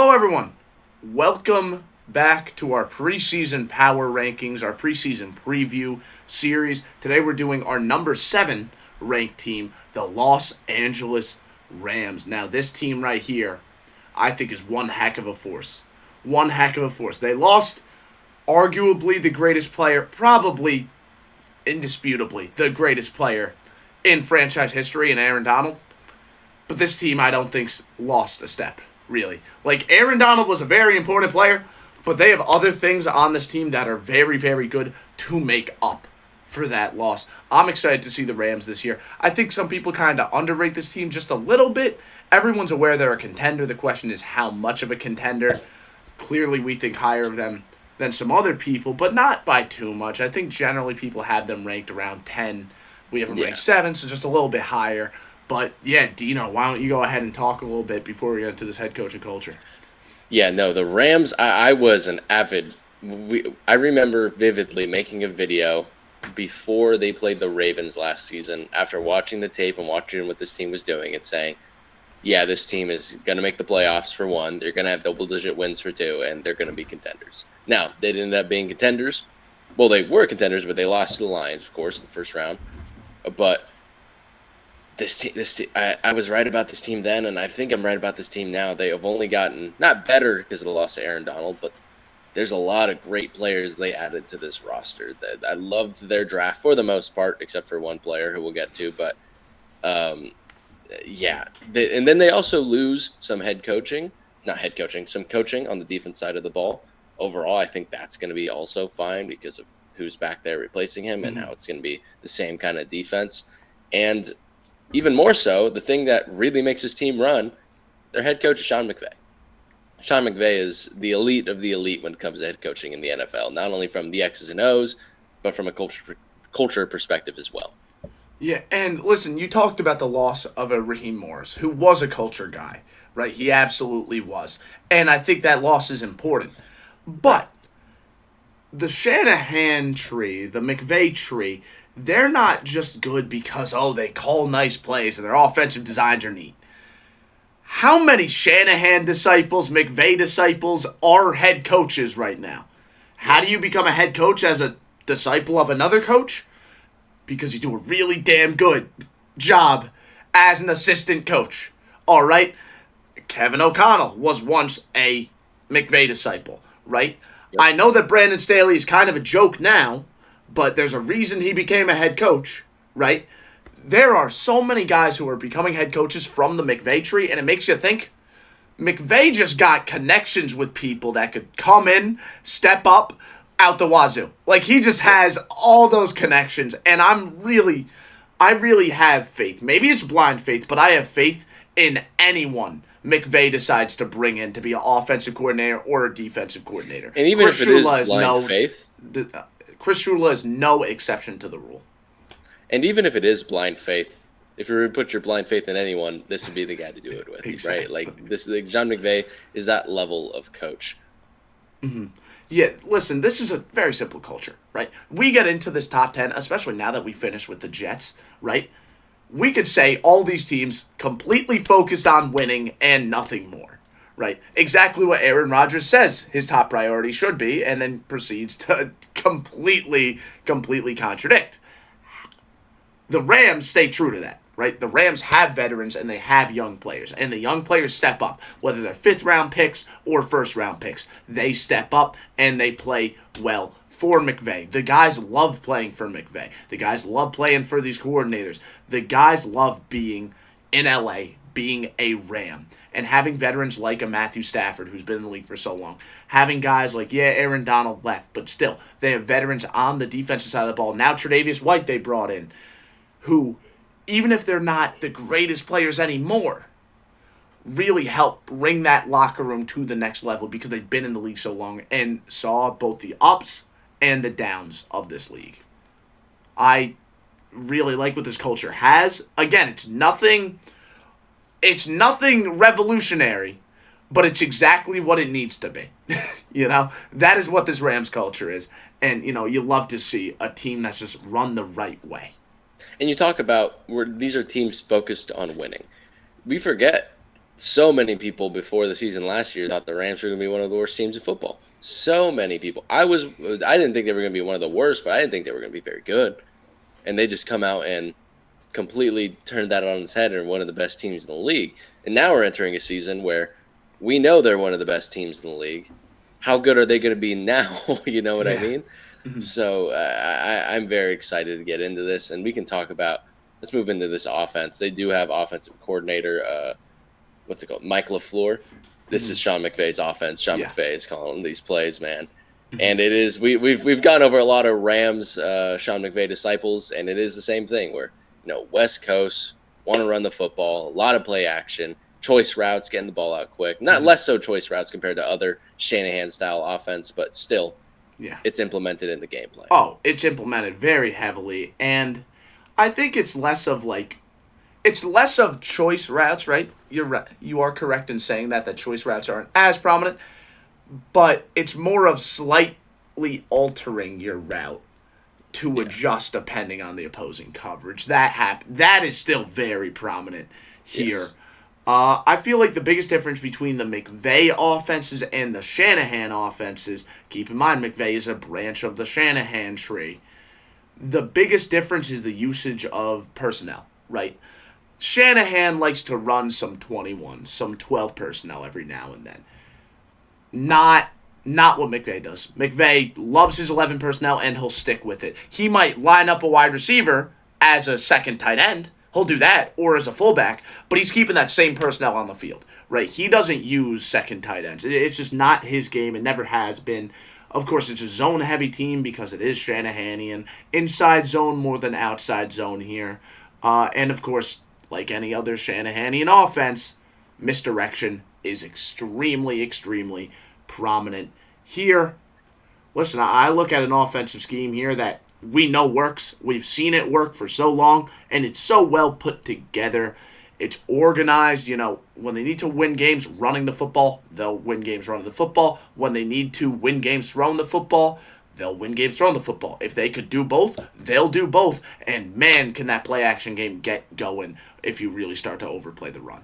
Hello, everyone. Welcome back to our preseason power rankings, our preseason preview series. Today we're doing our number 7 ranked team, the Los Angeles Rams. Now, this team right here, I think, is one heck of a force. One heck of a force. They lost arguably the greatest player, probably indisputably the greatest player in franchise history in Aaron Donald. But this team, I don't think's lost a step, really. Like, Aaron Donald was a very important player, but they have other things on this team that are very, very good to make up for that loss. I'm excited to see the Rams this year. I think some people kind of underrate this team just a little bit. Everyone's aware they're a contender. The question is how much of a contender. Clearly, we think higher of them than some other people, but not by too much. I think generally people have them ranked around 10. We have them ranked 7, so just a little bit higher. But, yeah, Dino, why don't you go ahead and talk a little bit before we get into this head coaching culture? Yeah, no, the Rams, I was an avid I remember vividly making a video before they played the Ravens last season after watching the tape and watching what this team was doing and saying, yeah, this team is going to make the playoffs for one. They're going to have double-digit wins for two, and they're going to be contenders. Now, they didn't end up being contenders. Well, they were contenders, but they lost to the Lions, of course, in the first round. But this team, I was right about this team then, and I think I'm right about this team now. They have only gotten, not better because of the loss of Aaron Donald, but there's a lot of great players they added to this roster. I loved their draft for the most part, except for one player who we'll get to. But, yeah. And then they also lose some head coaching. It's not head coaching, some coaching on the defense side of the ball. Overall, I think that's going to be also fine because of who's back there replacing him and how it's going to be the same kind of defense. And even more so, the thing that really makes this team run, their head coach is Sean McVay. Sean McVay is the elite of the elite when it comes to head coaching in the NFL, not only from the X's and O's, but from a culture perspective as well. Yeah, and listen, you talked about the loss of a Raheem Morris, who was a culture guy, right? He absolutely was. And I think that loss is important. But the Shanahan tree, the McVay tree, they're not just good because, they call nice plays and their offensive designs are neat. How many Shanahan disciples, McVay disciples are head coaches right now? How do you become a head coach as a disciple of another coach? Because you do a really damn good job as an assistant coach. All right? Kevin O'Connell was once a McVay disciple, right? Yep. I know that Brandon Staley is kind of a joke now, but there's a reason he became a head coach, right? There are so many guys who are becoming head coaches from the McVay tree, and it makes you think McVay just got connections with people that could come in, step up, out the wazoo. Like, he just has all those connections, and I really have faith. Maybe it's blind faith, but I have faith in anyone McVay decides to bring in to be an offensive coordinator or a defensive coordinator. And even if it is blind faith, Chris Shula is no exception to the rule. And even if it is blind faith, if you were to put your blind faith in anyone, this would be the guy to do it with, exactly. Right? Like, John McVay is that level of coach. Mm-hmm. Yeah, listen, this is a very simple culture, right? We get into this top 10, especially now that we finished with the Jets, right? We could say all these teams completely focused on winning and nothing more, right? Exactly what Aaron Rodgers says his top priority should be, and then proceeds to completely contradict. The Rams stay true to that, right? The Rams have veterans and they have young players, and the young players step up, whether they're 5th-round picks or 1st-round picks. They step up and they play well for McVay. The guys love playing for McVay. The guys love playing for these coordinators. The guys love being in LA, being a Ram, and having veterans like a Matthew Stafford, who's been in the league for so long. Having guys like, Aaron Donald left, but still, they have veterans on the defensive side of the ball. Now Tre'Davious White they brought in, who, even if they're not the greatest players anymore, really help bring that locker room to the next level because they've been in the league so long and saw both the ups and the downs of this league. I really like what this culture has. Again, it's nothing revolutionary, but it's exactly what it needs to be. That is what this Rams culture is. And, you love to see a team that's just run the right way. And you talk about these are teams focused on winning. We forget so many people before the season last year thought the Rams were going to be one of the worst teams in football. So many people. I didn't think they were going to be one of the worst, but I didn't think they were going to be very good. And they just come out and completely turned that on its head and are one of the best teams in the league. And now we're entering a season where we know they're one of the best teams in the league. How good are they going to be now? You know what I Yeah. mean? So I'm very excited to get into this, and we can talk about. Let's move into this offense. They do have offensive coordinator. What's it called? Mike LaFleur. This is Sean McVay's offense. Sean Yeah. McVay is calling these plays, man. And it is we've gone over a lot of Rams Sean McVay disciples, and it is the same thing where West Coast want to run the football, a lot of play action, choice routes, getting the ball out quick. Not less so choice routes compared to other Shanahan style offense, but still, it's implemented in the gameplay. Oh, it's implemented very heavily, and I think it's less of choice routes, right? You are correct in saying that choice routes aren't as prominent, but it's more of slightly altering your route to adjust depending on the opposing coverage. That is still very prominent here. Yes. I feel like the biggest difference between the McVay offenses and the Shanahan offenses, keep in mind McVay is a branch of the Shanahan tree. The biggest difference is the usage of personnel, right? Shanahan likes to run some 21, some 12 personnel every now and then. Not what McVay does. McVay loves his 11 personnel and he'll stick with it. He might line up a wide receiver as a second tight end. He'll do that, or as a fullback, but he's keeping that same personnel on the field, right? He doesn't use second tight ends. It's just not his game. It never has been. Of course, it's a zone-heavy team because it is Shanahanian. Inside zone more than outside zone here. And, of course, like any other Shanahanian offense, misdirection is extremely, extremely prominent here. Listen, I look at an offensive scheme here that we know works. We've seen it work for so long, and it's so well put together. It's organized. When they need to win games running the football, they'll win games running the football. When they need to win games throwing the football, they'll win games throwing the football. If they could do both, they'll do both. And man, can that play action game get going if you really start to overplay the run.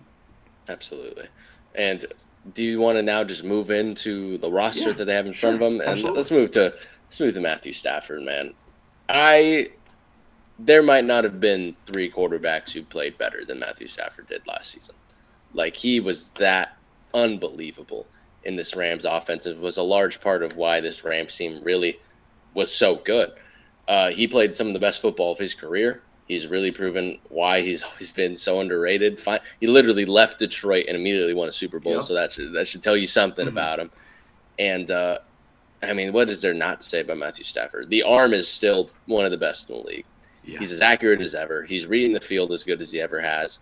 Absolutely. And do you want to now just move into the roster that they have in front of them? And absolutely. let's move to Matthew Stafford, man. There might not have been 3 quarterbacks who played better than Matthew Stafford did last season. Like, he was that unbelievable in this Rams offense. It was a large part of why this Rams team really was so good. He played some of the best football of his career. He's really proven why he's always been so underrated. He literally left Detroit and immediately won a Super Bowl, so that should tell you something about him. And what is there not to say about Matthew Stafford? The arm is still one of the best in the league. Yeah. He's as accurate as ever. He's reading the field as good as he ever has.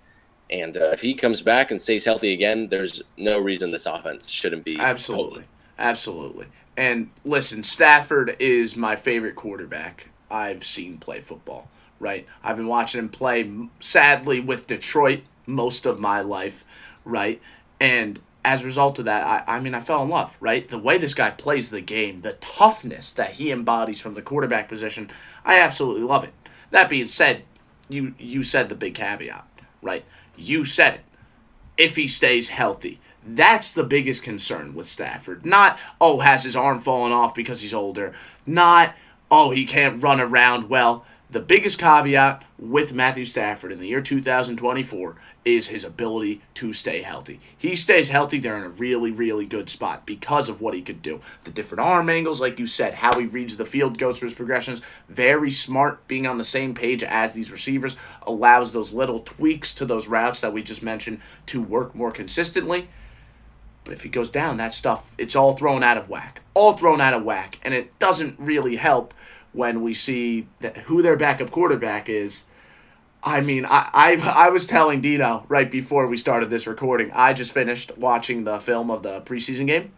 And if he comes back and stays healthy again, there's no reason this offense shouldn't be. Absolutely. And listen, Stafford is my favorite quarterback I've seen play football, right? I've been watching him play, sadly, with Detroit most of my life, right? And as a result of that, I fell in love, right? The way this guy plays the game, the toughness that he embodies from the quarterback position, I absolutely love it. That being said, you said the big caveat, right? You said it. If he stays healthy. That's the biggest concern with Stafford. Not, has his arm fallen off because he's older. Not, he can't run around well. The biggest caveat with Matthew Stafford in the year 2024 is his ability to stay healthy. He stays healthy, they're in a really, really good spot because of what he could do. The different arm angles, like you said, how he reads the field, goes through his progressions. Very smart, being on the same page as these receivers allows those little tweaks to those routes that we just mentioned to work more consistently. But if he goes down, that stuff, it's all thrown out of whack. And it doesn't really help when we see who their backup quarterback is. I was telling Dino right before we started this recording, I just finished watching the film of the preseason game.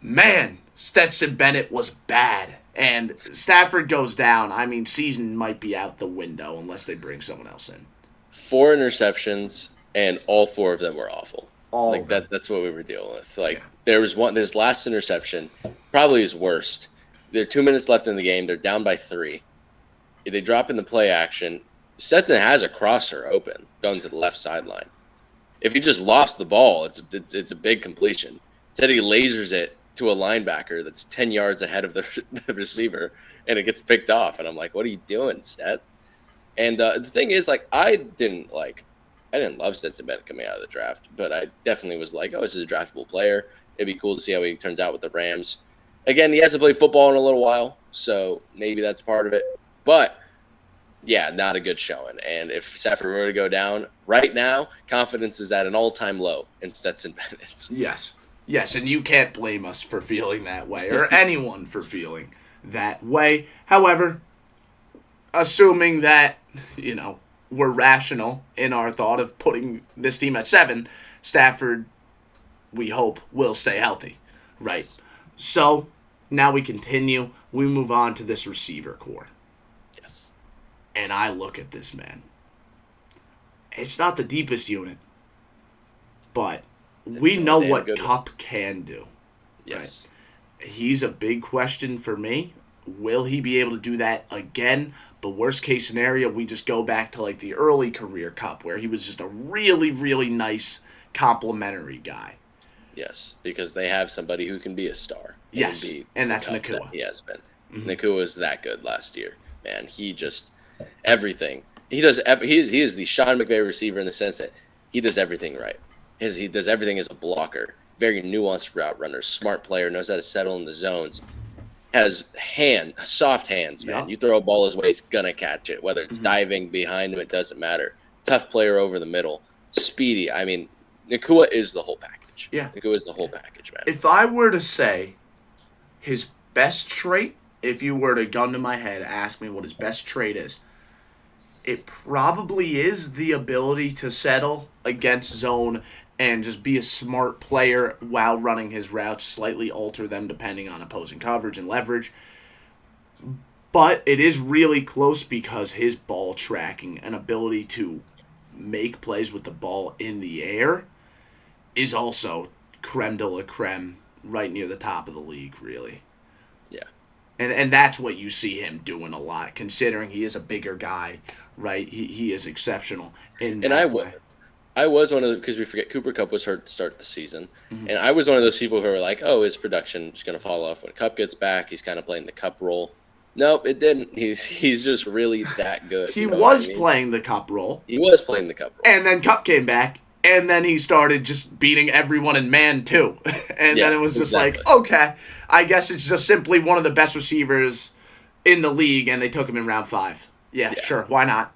Man, Stetson Bennett was bad. And Stafford goes down. Season might be out the window unless they bring someone else in. 4 interceptions, and all 4 of them were awful. That's what we were dealing with. There was this last interception, probably his worst. There are 2 minutes left in the game. They're down by 3. They drop in the play action. Stetson has a crosser open going to the left sideline. If he just lofts the ball, it's a big completion. Instead, he lasers it to a linebacker that's 10 yards ahead of the receiver, and it gets picked off. And I'm like, what are you doing, Stet? And the thing is, like, I didn't love Stetson Bennett coming out of the draft, but I definitely was like, oh, this is a draftable player. It'd be cool to see how he turns out with the Rams. Again, he hasn't played football in a little while, so maybe that's part of it. But yeah, not a good showing. And if Sypher were to go down right now, confidence is at an all-time low in Stetson Bennett. Yes, and you can't blame us for feeling that way, or anyone for feeling that way. However, assuming that, we're rational in our thought of putting this team at 7, Stafford, we hope, will stay healthy, right? So, now we continue. We move on to this receiver core. Yes. And I look at this, man. It's not the deepest unit, but we know what Kupp can do. Yes. Right? He's a big question for me. Will he be able to do that again? But worst case scenario, we just go back to like the early career Kupp, where he was just a really, really nice complimentary guy. Yes, because they have somebody who can be a star. Yes, and that's Nacua. That he has been. Mm-hmm. Nacua was that good last year. Man, he just everything. He does. He is the Sean McVay receiver in the sense that he does everything right. He does everything as a blocker. Very nuanced route runner. Smart player. Knows how to settle in the zones. Has soft hands, man. Yep. You throw a ball his way, he's gonna catch it. Whether it's diving behind him, it doesn't matter. Tough player over the middle. Speedy. I mean, Nacua is the whole package. Yeah. Nacua is the whole package, man. If I were to say his best trait, if you were to gun to my head, ask me what his best trait is, it probably is the ability to settle against zone and just be a smart player while running his routes, slightly alter them depending on opposing coverage and leverage. But it is really close because his ball tracking and ability to make plays with the ball in the air is also creme de la creme, right near the top of the league, really. Yeah. And that's what you see him doing a lot, considering he is a bigger guy, right? He is exceptional in that way. I was one of the, because we forget Cooper Kupp was hurt to start the season, and I was one of those people who were like, oh, his production is going to fall off when Kupp gets back. He's kind of playing the Kupp role. Nope, it didn't. He's just really that good. He was playing the Kupp role. He was playing the Kupp role. And then Kupp came back, and then he started just beating everyone in man, too. And then it was just like, okay, I guess it's just simply one of the best receivers in the league, and they took him in round 5. Yeah, sure, why not?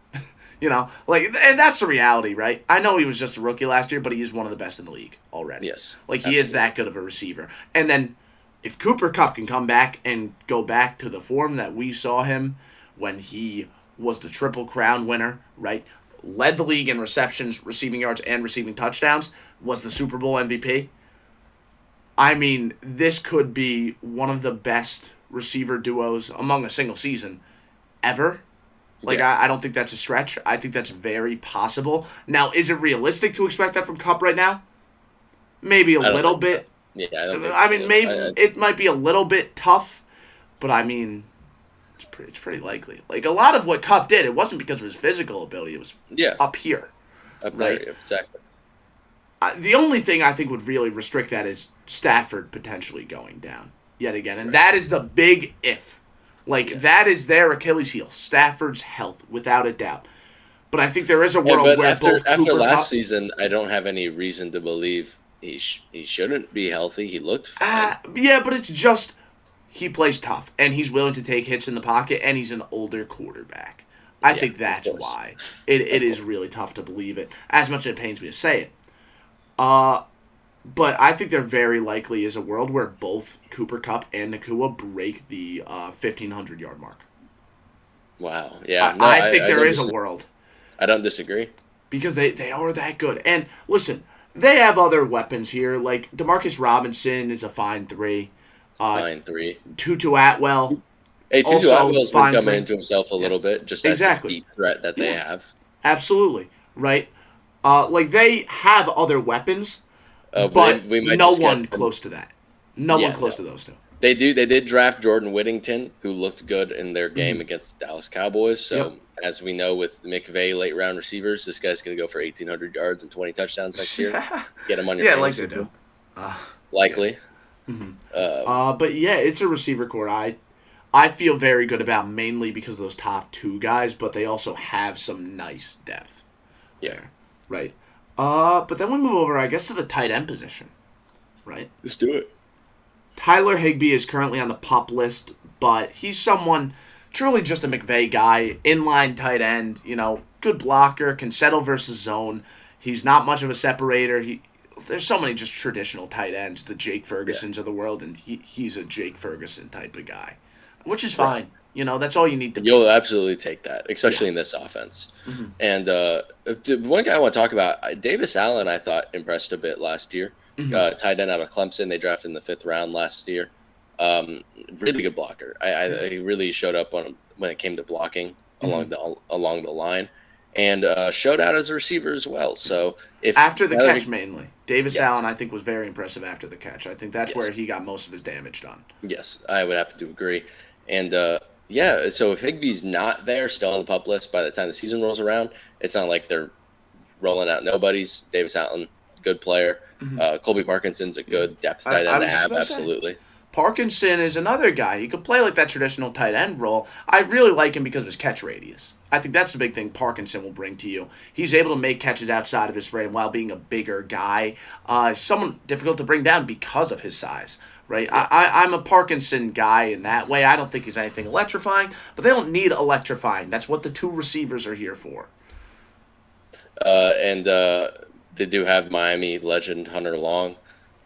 And that's the reality, right? I know he was just a rookie last year, but he is one of the best in the league already. Yes. He is that good of a receiver. And then if Cooper Kupp can come back and go back to the form that we saw him when he was the Triple Crown winner, right? Led the league in receptions, receiving yards, and receiving touchdowns, was the Super Bowl MVP. I mean, this could be one of the best receiver duos among a single season ever. I don't think that's a stretch. I think that's very possible. Now, is it realistic to expect that from Kupp right now? Maybe a little bit. So. Yeah, I don't think I mean, maybe it might be a little bit tough, but I mean, it's pretty likely. A lot of what Kupp did, it wasn't because of his physical ability. It was up here. Up there, exactly. The only thing I think would really restrict that is Stafford potentially going down yet again, and that is the big if. That is their Achilles heel. Stafford's health, without a doubt. But I think there is a world where after Cooper last Kupp, season, I don't have any reason to believe he shouldn't be healthy. He looked fine. But it's just he plays tough, and he's willing to take hits in the pocket, and he's an older quarterback. I think that's why. It is really tough to believe it, as much as it pains me to say it. But I think there very likely is a world where both Cooper Kupp and Nacua break the 1,500-yard mark. Wow. Yeah. I think there is a world. I don't disagree. Because they are that good. And listen, they have other weapons here. Demarcus Robinson is a fine 3. Fine 3. Tutu Atwell. Hey, Tutu Atwell's been coming into himself a little bit, just as this deep threat that they have. Absolutely. Right? They have other weapons. But we might no one close to that. No one close to those two. They did draft Jordan Whittington, who looked good in their game against the Dallas Cowboys. So, as we know with McVay late round receivers, this guy's going to go for 1,800 yards and 20 touchdowns next year. Get him on your Yeah, like they fantasy do. team. Likely. But yeah, it's a receiver core. I feel very good about mainly because of those top two guys, but they also have some nice depth. Yeah. There, right. But then we move over, I guess, to the tight end position. Right. Let's do it. Tyler Higbee is currently on the PUP list, but he's someone truly just a McVay guy, inline tight end, good blocker, can settle versus zone. He's not much of a separator. There's so many just traditional tight ends, the Jake Fergusons of the world, and he's a Jake Ferguson type of guy, which is fine. That's all you need to be. You'll absolutely take that, especially in this offense. And one guy I want to talk about, Davis Allen, I thought impressed a bit last year. Tight end out of Clemson. They drafted in the 5th round last year. Really good blocker. He really showed up when it came to blocking along the line, and showed out as a receiver as well. So after the catch mainly, Davis Allen I think was very impressive after the catch. I think that's where he got most of his damage done. Yes, I would have to agree. And so if Higbee's not there, still on the PUP list by the time the season rolls around, it's not like they're rolling out nobodies. Davis Allen, good player. Colby Parkinson's a good depth tight end to have, absolutely. Parkinson is another guy. He could play like that traditional tight end role. I really like him because of his catch radius. I think that's the big thing Parkinson will bring to you. He's able to make catches outside of his frame while being a bigger guy. Someone difficult to bring down because of his size, right? I'm a Parkinson guy in that way. I don't think he's anything electrifying, but they don't need electrifying. That's what the two receivers are here for. They do have Miami legend Hunter Long.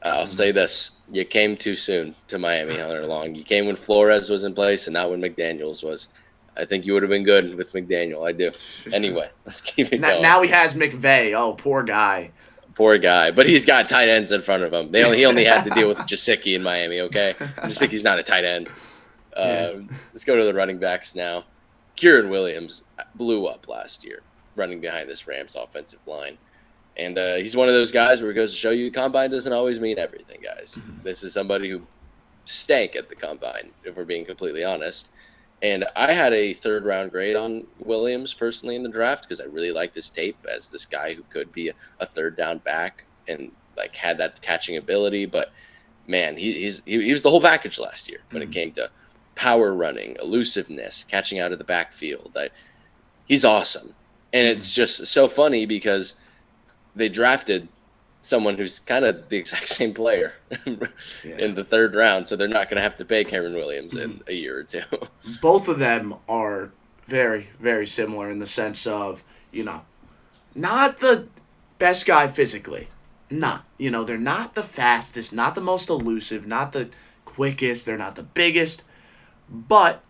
I'll say this. You came too soon to Miami, Hunter Long. You came when Flores was in place and not when McDaniels was. I think you would have been good with McDaniel. I do. Anyway, let's keep it going. Now he has McVay. Oh, poor guy. Poor guy. But he's got tight ends in front of him. He only had to deal with Gesicki in Miami, okay? Gesicki's not a tight end. Let's go to the running backs now. Kieran Williams blew up last year running behind this Rams offensive line. And he's one of those guys where it goes to show you combine doesn't always mean everything, guys. This is somebody who stank at the combine, if we're being completely honest. And I had a 3rd-round grade on Williams personally in the draft because I really liked his tape as this guy who could be a 3rd-down back and had that catching ability. But, man, he was the whole package last year when it came to power running, elusiveness, catching out of the backfield. He's awesome. And it's just so funny because – they drafted someone who's kind of the exact same player in the 3rd round, so they're not going to have to pay Karen Williams in a year or two. Both of them are very, very similar in the sense of, not the best guy physically. Not. They're not the fastest, not the most elusive, not the quickest, they're not the biggest, but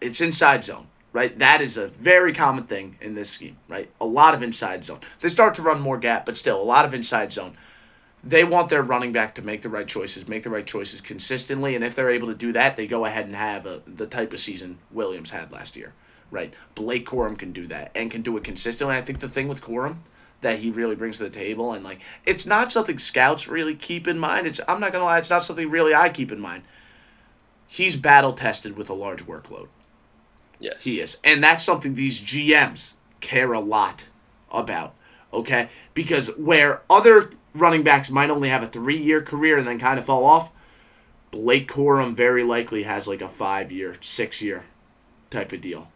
it's inside zone. Right, that is a very common thing in this scheme, right? A lot of inside zone. They start to run more gap, but still a lot of inside zone. They want their running back to make the right choices consistently, and if they're able to do that, they go ahead and have the type of season Williams had last year, right? Blake Corum can do that and can do it consistently. I think the thing with Corum that he really brings to the table, and it's not something scouts really keep in mind. I'm not gonna lie, it's not something really I keep in mind. He's battle tested with a large workload. Yes. He is. And that's something these GMs care a lot about, okay? Because where other running backs might only have a 3-year career and then kind of fall off, Blake Corum very likely has a 5-year, 6-year type of deal,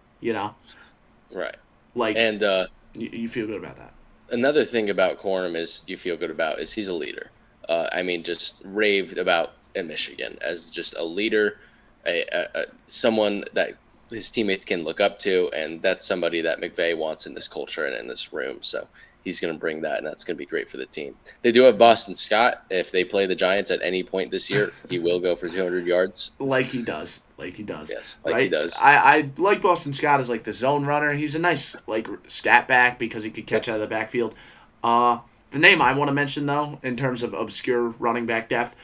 Right. And you feel good about that. Another thing about Corum is he's a leader. Just raved about in Michigan as just a leader, someone that his teammates can look up to, and that's somebody that McVay wants in this culture and in this room. So he's going to bring that, and that's going to be great for the team. They do have Boston Scott. If they play the Giants at any point this year, he will go for 200 yards. Like he does. Yes, right? He does. I like Boston Scott as the zone runner. He's a nice scat back because he could catch out of the backfield. The name I want to mention, though, in terms of obscure running back depth,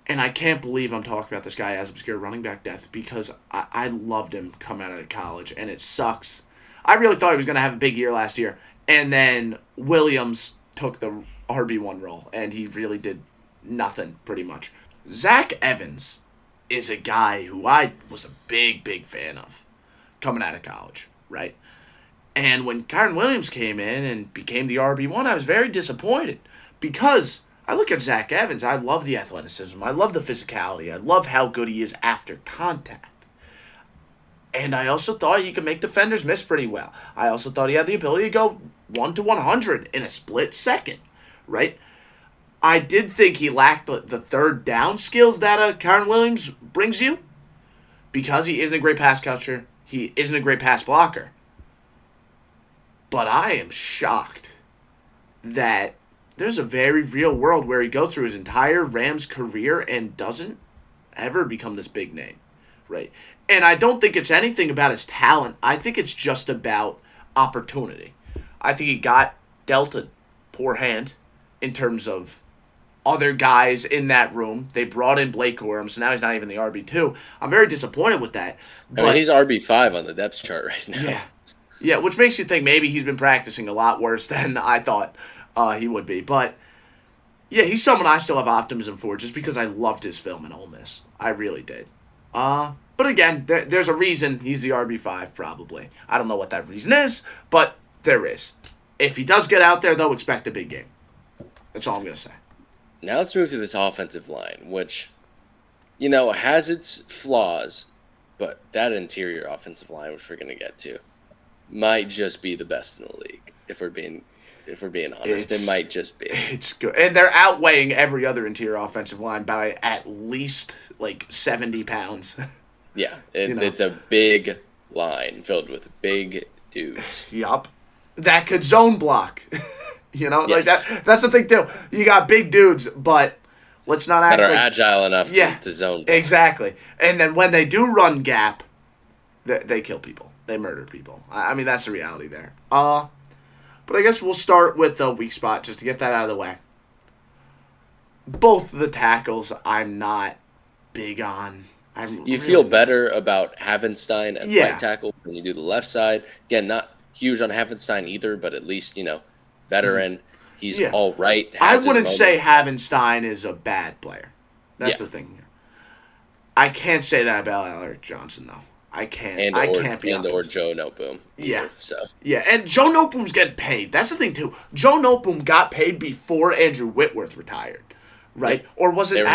and I can't believe I'm talking about this guy as obscure running back depth because I loved him coming out of college, and it sucks. I really thought he was going to have a big year last year, and then Williams took the RB1 role, and he really did nothing, pretty much. Zach Evans is a guy who I was a big fan of coming out of college, right? And when Kyron Williams came in and became the RB1, I was very disappointed because I look at Zach Evans, I love the athleticism, I love the physicality, I love how good he is after contact. And I also thought he could make defenders miss pretty well. I also thought he had the ability to go 1 to 100 in a split second, right? I did think he lacked the third down skills that Kyron Williams brings you because he isn't a great pass catcher. He isn't a great pass blocker. But I am shocked that there's a very real world where he goes through his entire Rams career and doesn't ever become this big name, right? And I don't think it's anything about his talent. I think it's just about opportunity. I think he got dealt a poor hand in terms of other guys in that room. They brought in Blake Corum, so now he's not even the RB2. I'm very disappointed with that. I mean, he's RB5 on the depth chart right now. Yeah, which makes you think maybe he's been practicing a lot worse than I thought he would be. But, yeah, he's someone I still have optimism for just because I loved his film in Ole Miss. I really did. But again, there's a reason he's the RB5 probably. I don't know what that reason is, but there is. If he does get out there, though, expect a big game. That's all I'm going to say. Now let's move to this offensive line, which, has its flaws, but that interior offensive line, which we're going to get to, might just be the best in the league. If we're being honest, it might just be. It's good, and they're outweighing every other interior offensive line by at least 70 pounds. Yeah, it's a big line filled with big dudes. Yup, that could zone block. Yes. That's the thing too. You got big dudes, but let's not act that are agile enough to zone block. Exactly. And then when they do run gap, they kill people. They murder people. I mean, that's the reality there. But I guess we'll start with the weak spot just to get that out of the way. Both the tackles I'm not big on. You feel better about Havenstein at right tackle when you do the left side. Again, not huge on Havenstein either, but at least, veteran. He's all right. I wouldn't say Havenstein is a bad player. That's the thing here. I can't say that about Alec Johnson, though. I can't. I can't be or Joe Noteboom. Yeah. So. Yeah, and Joe Noteboom's getting paid. That's the thing, too. Joe Noteboom got paid before Andrew Whitworth retired, right? Or was it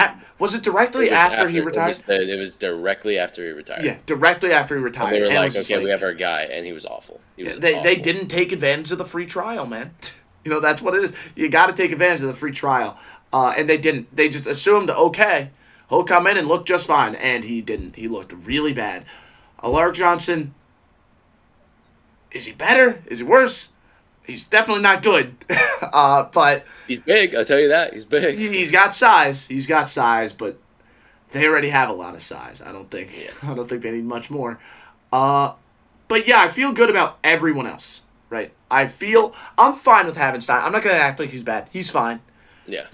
directly after he retired? It was directly after he retired. Yeah, directly after he retired. And they were like, okay, we have our guy, and he was awful. They didn't take advantage of the free trial, man. That's what it is. You got to take advantage of the free trial. And they didn't. They just assumed, okay, he'll come in and look just fine. And he didn't. He looked really bad. Alaric Johnson, is he better? Is he worse? He's definitely not good. But he's big, I'll tell you that. He's big. He's got size. But they already have a lot of size. I don't think they need much more. But yeah, I feel good about everyone else. Right? I'm fine with Havenstein. I'm not going to act like he's bad. He's fine. Yeah.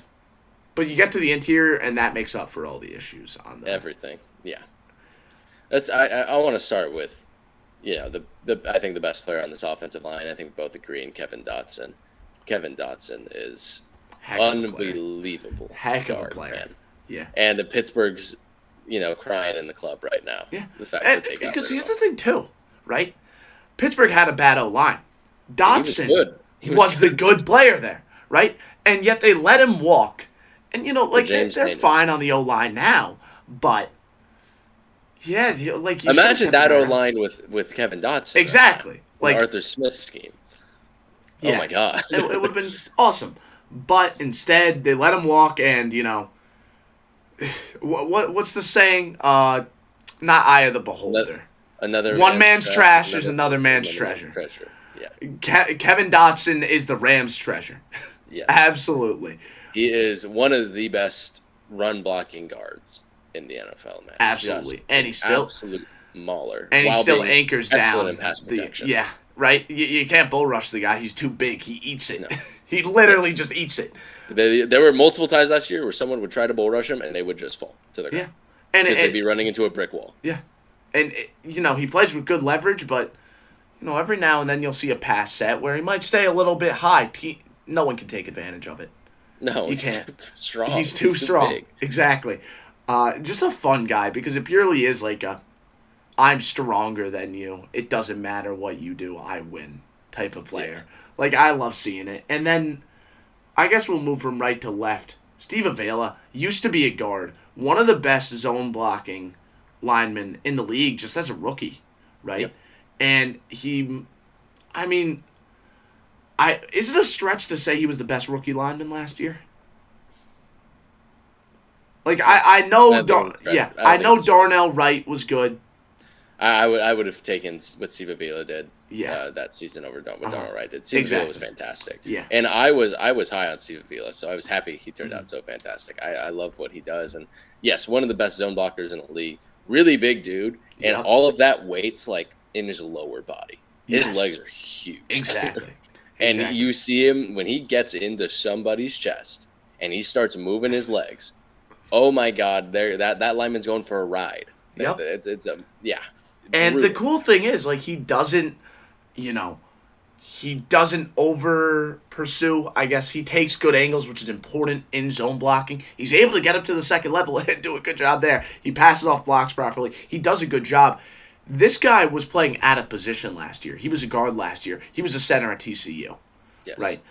But you get to the interior, and that makes up for all the issues on everything. Yeah. I want to start with, I think the best player on this offensive line. I think both agree in Kevin Dotson. Kevin Dotson is unbelievable. Heck of a player. Man. Yeah. And the Pittsburgh's, crying in the club right now. Yeah. The fact that they got because here's the thing too, right? Pittsburgh had a bad O-line. Dotson was the good player there, right? And yet they let him walk. And, they're fine on the O-line now, but, yeah, imagine that O-line with Kevin Dotson. Exactly. Right Arthur Smith's scheme. Yeah, oh, my God. It would have been awesome. But instead, they let him walk, and, what's the saying? Not eye of the beholder. One man's trash is another man's treasure. Yeah. Kevin Dotson is the Rams' treasure. Yes. Absolutely. He is one of the best run blocking guards in the NFL, man. Absolutely. And he's still absolute mauler. And he still anchors down in pass protection. Yeah, right? You can't bull rush the guy. He's too big. He eats it. No. He literally just eats it. There were multiple times last year where someone would try to bull rush him and they would just fall to the ground. Yeah. Because they'd be running into a brick wall. Yeah. And, he plays with good leverage, but, every now and then you'll see a pass set where he might stay a little bit high. No one can take advantage of it. No, you can't. Strong. He's too strong. Big. Exactly. Just a fun guy because it purely is like a I'm stronger than you. It doesn't matter what you do, I win type of player. Yeah. Like I love seeing it. And then I guess we'll move from right to left. Steve Avila used to be a guard, one of the best zone blocking linemen in the league just as a rookie, right? Yep. And I mean, is it a stretch to say he was the best rookie lineman last year? Like I know, I think it's right. I I don't think know it's. Darnell Wright was good. I would have taken what Steve Avila did Yeah, that season over what uh-huh. Donald Wright did. Steve Avila was Exactly. fantastic, Yeah. and I was high on Steve Avila, so I was happy he turned Mhm. out so fantastic. I love what he does, and yes, one of the best zone blockers in the league. Really big dude, and Yep. all of that weight's like in his lower body. His Yes. legs are huge. Exactly. And Exactly. you see him when he gets into somebody's chest and he starts moving his legs. Oh my God! That lineman's going for a ride. Yep. It's a yeah. And the Brutal. cool thing is, like, you know, he doesn't over pursue. I guess he takes good angles, which is important in zone blocking. He's able to get up to the second level and do a good job there. He passes off blocks properly. He does a good job. This guy was playing out of position last year. He was a guard last year. He was a center at TCU, Yes. right?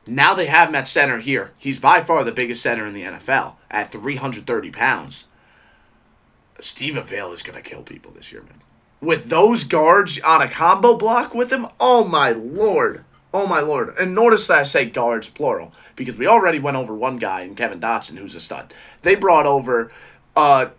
Now they have him at center here. He's by far the biggest center in the NFL at 330 pounds. Steve Avila is going to kill people this year, man. With those guards on a combo block with him, oh my lord. Oh my lord. And notice that I say guards, plural, because we already went over one guy in Kevin Dotson who's a stud. They brought over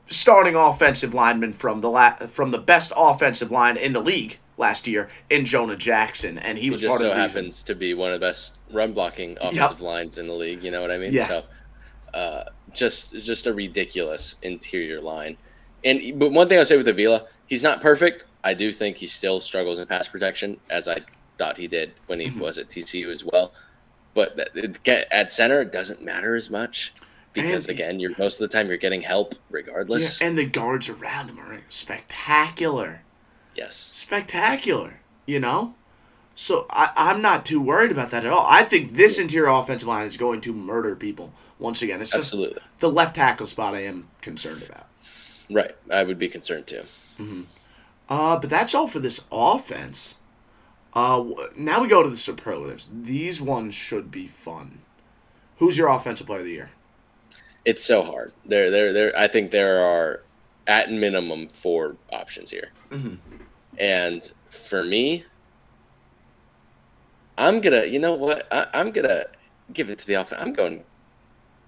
starting offensive lineman from the best offensive line in the league last year in Jonah Jackson, and he He was just part of so the reason. happens to be one of the best run blocking offensive lines in the league. You know what I mean? Yeah. So, just a ridiculous interior line. But one thing I'll say with Avila, he's not perfect. I do think he still struggles in pass protection, as I thought he did when he was at TCU as well. But at center, it doesn't matter as much because, And- again, most of the time you're getting help Yeah, regardless. and the guards around him are spectacular. Yes. Spectacular, you know? So I'm not too worried about that at all. I think this interior offensive line is going to murder people once again. It's just Absolutely. the left tackle spot I am concerned about. Right. I would be concerned too. But that's all for this offense. Now we go to the superlatives. These ones should be fun. Who's your offensive player of the year? It's so hard. I think there are, at minimum, 4 options here. And for me, I'm going to, you know what? I'm going to give it to the offense. I'm going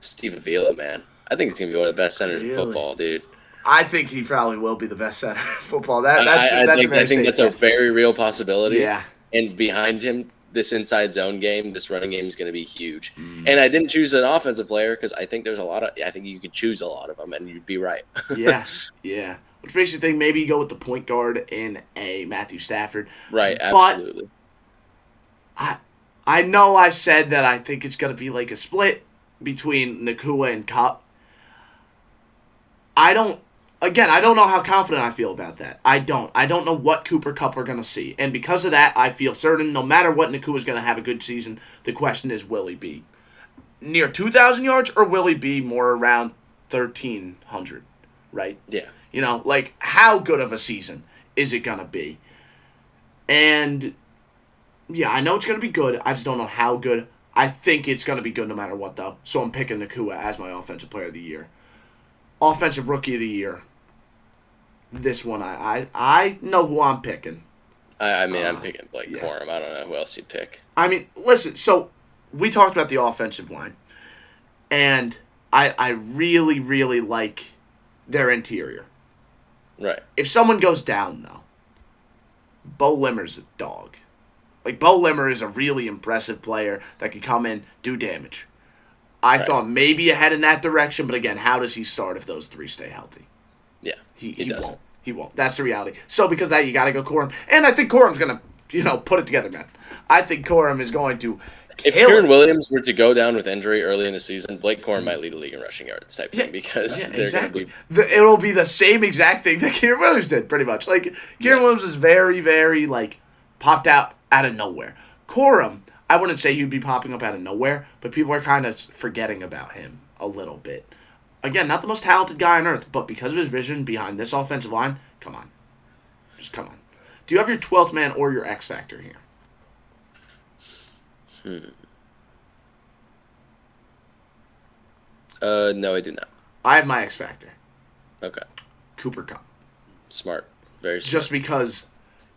Steve Avila, man. I think he's going to be one of the best centers in Really? football, dude. I think he probably will be the best center in football. I That's think that's a very real possibility. Yeah. And behind him, this inside zone game, this running game is going to be huge. And I didn't choose an offensive player because I think I think you could choose a lot of them and you'd be right. Yeah. Which makes you think maybe you go with the point guard in a Matthew Stafford. Right, But absolutely. I know I said that I think it's going to be like a split between Nakua and Cup. I don't know how confident I feel about that. I don't know what Cooper Kupp we're going to see. And because of that, I feel certain no matter what, Nakua is going to have a good season. The question is, will he be near 2,000 yards or will he be more around 1,300, right? Yeah. You know, like, how good of a season is it going to be? And, yeah, I know it's going to be good. I just don't know how good. I think it's going to be good no matter what, though. So I'm picking Nakua as my offensive player of the year. Offensive rookie of the year. This one, I know who I'm picking. I'm picking Blake yeah. Corum. I don't know who else you'd pick. I mean, listen, so we talked about the offensive line. And I really, really like their interior. Right. If someone goes down, though, Bo Limmer's a dog. Like, Bo Limmer is a really impressive player that can come in, do damage. I thought maybe a head in that direction, but again, how does he start if those 3 stay healthy? Yeah. He doesn't. won't. He won't. That's the reality. So because of that, you got to go Corum. And I think Corum's going to, put it together, man. I think Corum is going to If Kieran Williams were to go down with injury early in the season, Blake Corum might lead the league in rushing yards type thing because they're going to be. It'll be the same exact thing that Kieran Williams did, pretty much. Like, Kieran Williams is very, very, popped out of nowhere. Corum, I wouldn't say he'd be popping up out of nowhere, but people are kind of forgetting about him a little bit. Again, not the most talented guy on earth, but because of his vision behind this offensive line, come on. Just come on. Do you have your 12th man or your X Factor here? No, I do not. I have my X Factor. Okay. Cooper Kupp. Smart. Very smart. Just because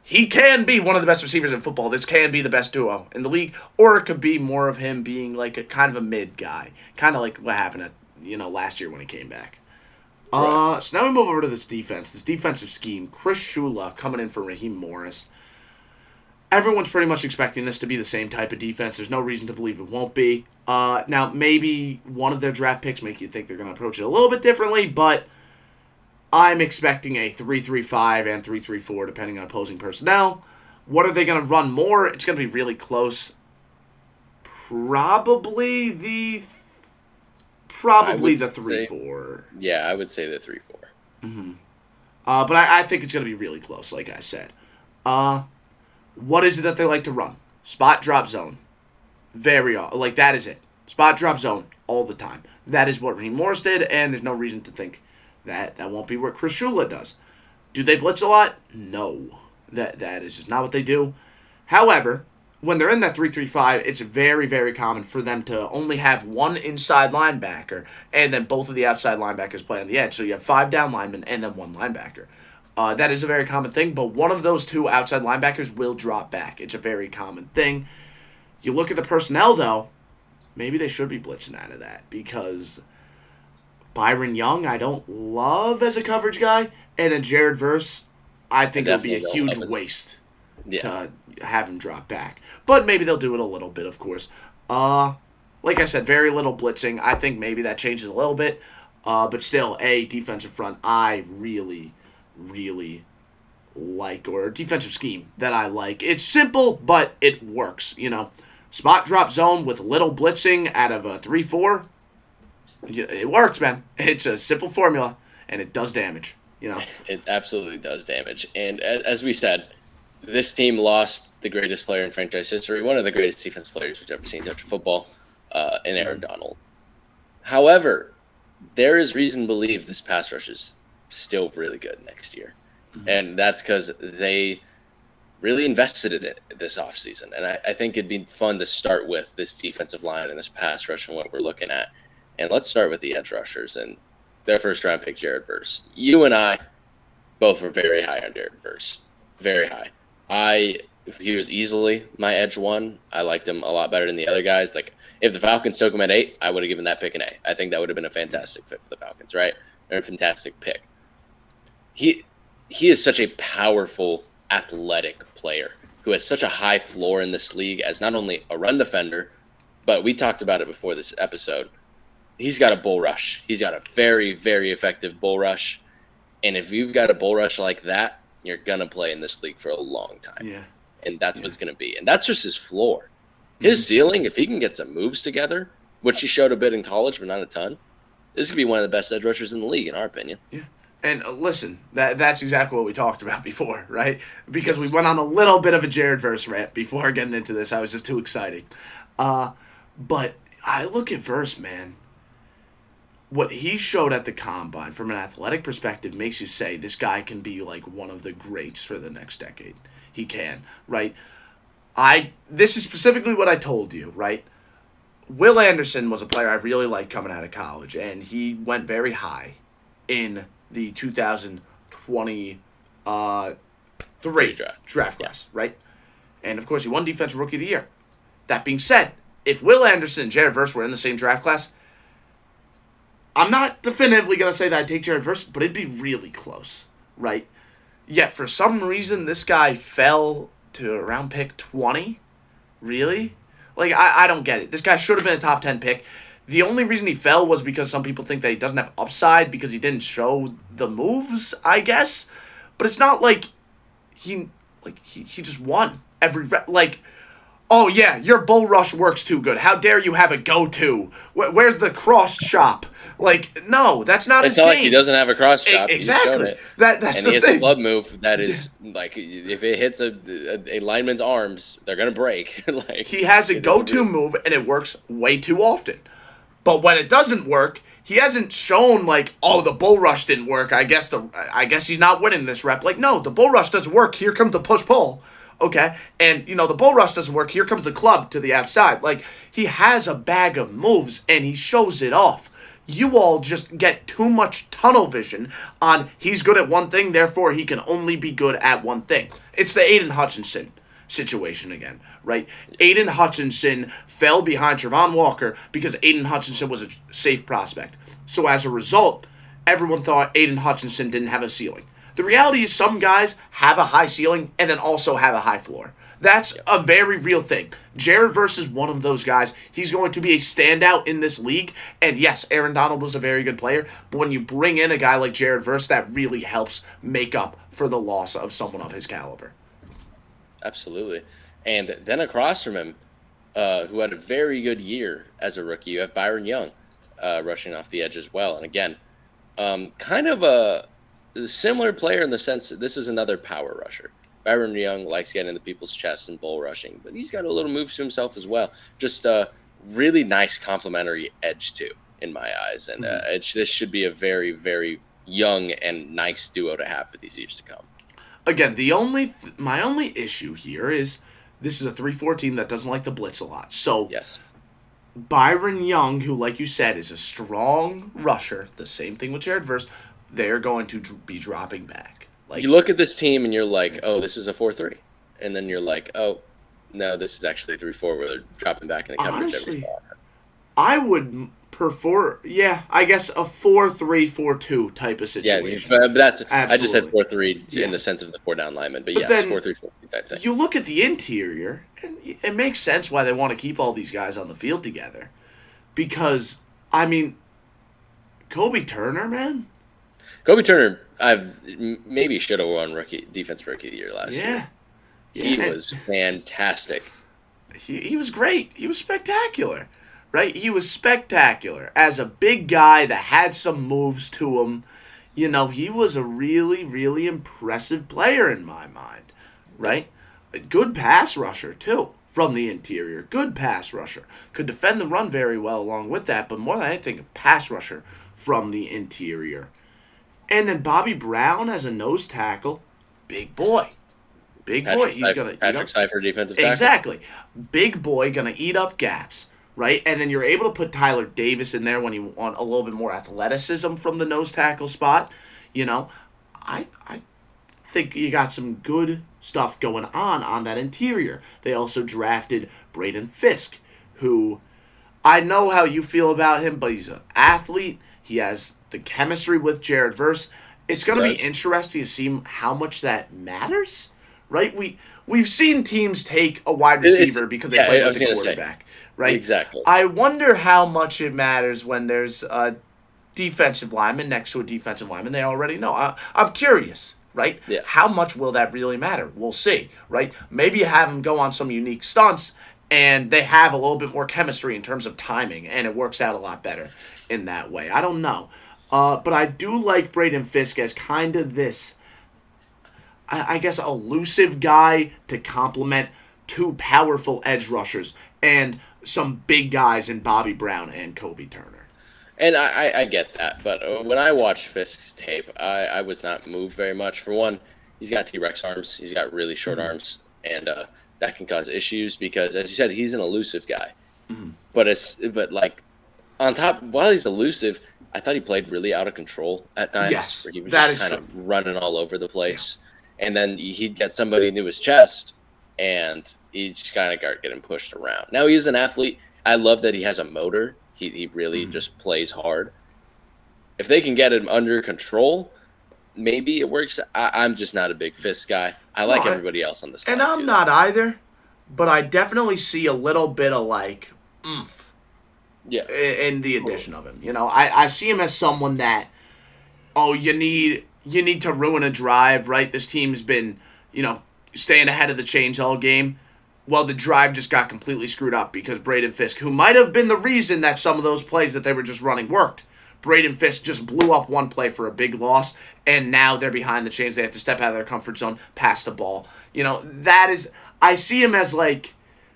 he can be one of the best receivers in football. This can be the best duo in the league. Or it could be more of him being like a kind of a mid guy. Kind of like what happened at last year when he came back. Right. So now we move over to this defense. This defensive scheme. Chris Shula coming in for Raheem Morris. Everyone's pretty much expecting this to be the same type of defense. There's no reason to believe it won't be. Now, maybe one of their draft picks make you think they're going to approach it a little bit differently, but I'm expecting a 3-3-5 and 3-3-4, depending on opposing personnel. What are they going to run more? It's going to be really close. Probably the 3-4. Yeah, I would say the 3-4. Mm-hmm. But I think it's going to be really close, like I said. What is it that they like to run? Spot drop zone. That is it. Spot drop zone all the time. That is what Raheem Morris did, and there's no reason to think that won't be what Chris Shula does. Do they blitz a lot? No. That is just not what they do. However, when they're in that 3-3-5, it's very, very common for them to only have one inside linebacker, and then both of the outside linebackers play on the edge. So you have 5 down linemen and then 1 linebacker. That is a very common thing, but one of those 2 outside linebackers will drop back. It's a very common thing. You look at the personnel, though, maybe they should be blitzing out of that because Byron Young, I don't love as a coverage guy, and then Jared Verse, I think it would be a huge waste to have him drop back. But maybe they'll do it a little bit, of course. Like I said, very little blitzing. I think maybe that changes a little bit, but still, a defensive front I really like, or a defensive scheme that I like. It's simple, but it works, Spot drop zone with little blitzing out of a 3-4. It works, man. It's a simple formula, and it does damage, It absolutely does damage. And as we said, this team lost the greatest player in franchise history, one of the greatest defense players we've ever seen touch football, in Aaron Donald. However, there is reason to believe this pass rush is still really good next year. Mm-hmm. And that's because they really invested in it this offseason. And I think it'd be fun to start with this defensive line and this pass rush and what we're looking at. And let's start with the edge rushers and their first-round pick, Jared Verse. You and I both were very high on Jared Verse. Very high. He was easily my edge one. I liked him a lot better than the other guys. Like, if the Falcons took him at 8, I would have given that pick an A. I think that would have been a fantastic fit for the Falcons, right? Or a fantastic pick. He is such a powerful, athletic player who has such a high floor in this league as not only a run defender, but we talked about it before this episode. He's got a bull rush. He's got a very, very effective bull rush. And if you've got a bull rush like that, you're going to play in this league for a long time. Yeah. And that's what it's going to be. And that's just his floor. His ceiling, if he can get some moves together, which he showed a bit in college, but not a ton, this could be one of the best edge rushers in the league, in our opinion. Yeah. And listen, that's exactly what we talked about before, right? Because we went on a little bit of a Jared Verse rant before getting into this. I was just too excited. But I look at Verse, man. What he showed at the Combine from an athletic perspective makes you say this guy can be like one of the greats for the next decade. He can, right? This is specifically what I told you, right? Will Anderson was a player I really liked coming out of college, and he went very high in the 2023 draft class, right? And, of course, he won Defensive Rookie of the Year. That being said, if Will Anderson and Jared Verse were in the same draft class, I'm not definitively going to say that I'd take Jared Verse, but it'd be really close, right? Yet, for some reason, this guy fell to around pick 20? Really? Like, I don't get it. This guy should have been a top 10 pick. The only reason he fell was because some people think that he doesn't have upside because he didn't show the moves, I guess. But it's not like he just won every oh yeah, your bull rush works too good. How dare you have a go-to? Where's the cross chop? Like, no, that's not his game. It's not like he doesn't have a cross chop. Exactly. He's shown it. That's and the he has thing. a club move that is like if it hits a lineman's arms, they're gonna break. He has a go-to move and it works way too often. But when it doesn't work, he hasn't shown like, oh, the bull rush didn't work. I guess he's not winning this rep. Like, no, the bull rush doesn't work. Here comes the push pull. Okay, and the bull rush doesn't work. Here comes the club to the outside. Like, he has a bag of moves and he shows it off. You all just get too much tunnel vision on he's good at one thing, therefore he can only be good at one thing. It's the Aiden Hutchinson situation again, right? Aiden Hutchinson fell behind Trevon Walker because Aiden Hutchinson was a safe prospect. So as a result, everyone thought Aiden Hutchinson didn't have a ceiling. The reality is some guys have a high ceiling and then also have a high floor. That's a very real thing. Jared Verse is one of those guys. He's going to be a standout in this league. And yes, Aaron Donald was a very good player. But when you bring in a guy like Jared Verse, that really helps make up for the loss of someone of his caliber. Absolutely. And then across from him, who had a very good year as a rookie, you have Byron Young rushing off the edge as well. And again, kind of a similar player in the sense that this is another power rusher. Byron Young likes getting into people's chests and bull rushing, but he's got a little moves to himself as well. Just a really nice complementary edge too, in my eyes. And this should be a very, very young and nice duo to have for these years to come. Again, my only issue here is this is a 3-4 team that doesn't like to blitz a lot. So yes, Byron Young, who, like you said, is a strong rusher, the same thing with Jared Verse, they're going to be dropping back. Like, you look at this team and you're like, oh, this is a 4-3. And then you're like, oh, no, this is actually a 3-4 where they're dropping back in the coverage. Honestly, I would prefer, I guess a 4-3-4-2 type of situation. Yeah, but that's absolutely. I just said 4-3 in the sense of the 4-down lineman. But yes, 4-3-4 type thing. You look at the interior, and it makes sense why they want to keep all these guys on the field together. Because, I mean, Kobe Turner, man. Kobe Turner, maybe should have won defensive rookie of the year last year. He was fantastic. He was great. He was spectacular, right? He was spectacular. As a big guy that had some moves to him, he was a really, really impressive player in my mind, right? A good pass rusher, too, from the interior. Good pass rusher. Could defend the run very well along with that, but more than anything, a pass rusher from the interior. And then Bobby Brown as a nose tackle, big boy. He's gonna Patrick Sypher, defensive tackle. Exactly. Big boy, gonna eat up gaps, right? And then you're able to put Tyler Davis in there when you want a little bit more athleticism from the nose tackle spot. I think you got some good stuff going on that interior. They also drafted Braden Fisk, who I know how you feel about him, but he's an athlete. He has the chemistry with Jared Verse. It's going to be interesting to see how much that matters, right? We've seen teams take a wide receiver because they play with the quarterback, right? Exactly. I wonder how much it matters when there's a defensive lineman next to a defensive lineman they already know. I'm curious, right? Yeah. How much will that really matter? We'll see, right? Maybe you have them go on some unique stunts and they have a little bit more chemistry in terms of timing, and it works out a lot better in that way. I don't know. But I do like Braden Fisk as kind of this, I guess, elusive guy to complement two powerful edge rushers and some big guys in Bobby Brown and Kobe Turner. And I get that, but when I watched Fisk's tape, I was not moved very much. For one, he's got T-Rex arms. He's got really short arms, and that can cause issues because, as you said, he's an elusive guy. Mm-hmm. But on top, while he's elusive, I thought he played really out of control at times. Yes, where he was just kind of running all over the place. Yeah. And then he'd get somebody into his chest, and he just kind of got getting pushed around. Now, he's an athlete. I love that he has a motor. He really just plays hard. If they can get him under control, maybe it works. I'm just not a big Fisk guy. I like everybody else on this line. And I'm not either, but I definitely see a little bit of oomph. Yeah, in the addition of him, I see him as someone that, you need to ruin a drive, right? This team's been, staying ahead of the chains all game. Well, the drive just got completely screwed up because Braden Fisk, who might have been the reason that some of those plays that they were just running worked, Braden Fisk just blew up one play for a big loss, and now they're behind the chains. They have to step out of their comfort zone, pass the ball. I see him as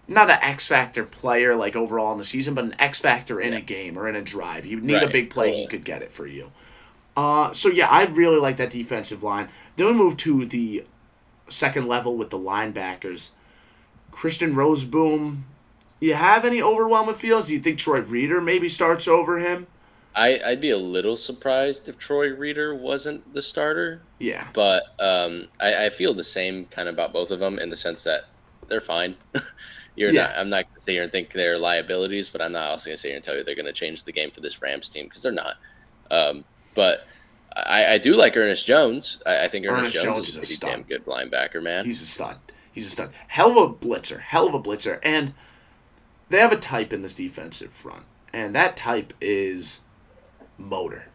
not an X factor player like overall in the season, but an X factor in Yeah. a game or in a drive. You need a Right. big play, he Totally. could get it for you. So yeah, I really like that defensive line. Then we move to the second level with the linebackers. Christian Roseboom. You have any overwhelming feelings? Do you think Troy Reader maybe starts over him? I'd be a little surprised if Troy Reader wasn't the starter, Yeah. but I feel the same kind of about both of them in the sense that they're fine. You're Yeah. not. I'm not going to sit here and think they're liabilities, but I'm not also going to sit here and tell you they're going to change the game for this Rams team because they're not. But I do like Ernest Jones. I think Ernest Jones is a pretty damn good linebacker, man. He's a stud. He's a stud. Hell of a blitzer. Hell of a blitzer. And they have a type in this defensive front. And that type is motor.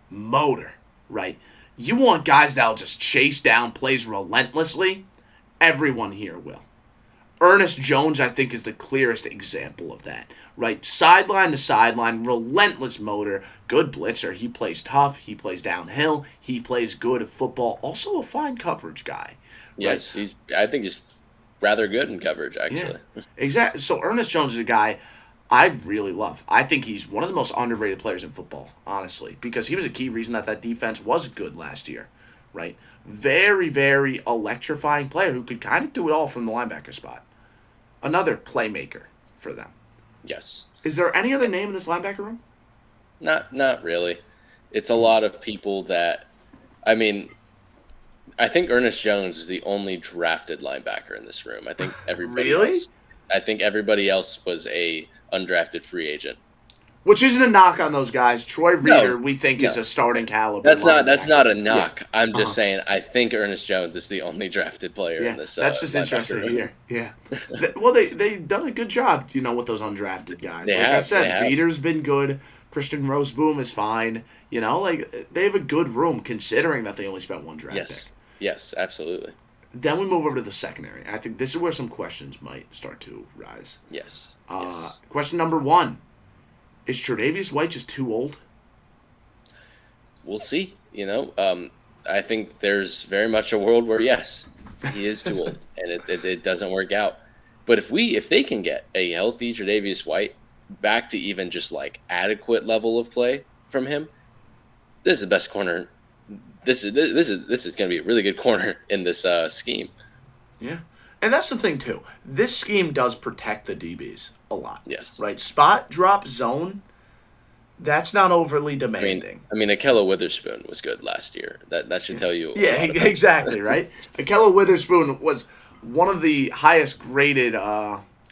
Motor. Right? You want guys that'll just chase down plays relentlessly. Everyone here will. Ernest Jones, I think, is the clearest example of that. Right? Sideline to sideline, relentless motor, good blitzer. He plays tough. He plays downhill. He plays good football. Also a fine coverage guy. Yes, I think he's rather good in coverage, actually. Yeah, exactly. So Ernest Jones is a guy I really love. I think he's one of the most underrated players in football, honestly, because he was a key reason that defense was good last year, right? Very, very electrifying player who could kind of do it all from the linebacker spot. Another playmaker for them. Yes. Is there any other name in this linebacker room? Not really. It's a lot of people that, I mean, I think Ernest Jones is the only drafted linebacker in this room. I think everybody Really? else. I think everybody else was a undrafted free agent. Which isn't a knock on those guys. Troy Reader, No, we think, no. is a starting caliber. That's not a knock. Yeah. I'm just saying I think Ernest Jones is the only drafted player in this. That's just linebacker interesting to room. hear. Yeah. Well, they've done a good job, with those undrafted guys. They Like I have, said, they have. Reader's been good. Christian Roseboom is fine. They have a good room considering that they only spent one draft pick. Yes, absolutely. Then we move over to the secondary. I think this is where some questions might start to rise. Yes. Question number 1. Is Tre'Davious White just too old? We'll see. I think there's very much a world where yes, he is too old, and it doesn't work out. But if they can get a healthy Tre'Davious White back to even just like adequate level of play from him, this is the best corner. This is going to be a really good corner in this scheme. Yeah. And that's the thing, too. This scheme does protect the DBs a lot. Yes. Right? Spot, drop, zone, that's not overly demanding. I mean, Akella Witherspoon was good last year. That should tell you. Yeah, exactly, right? Akella Witherspoon was one of the highest graded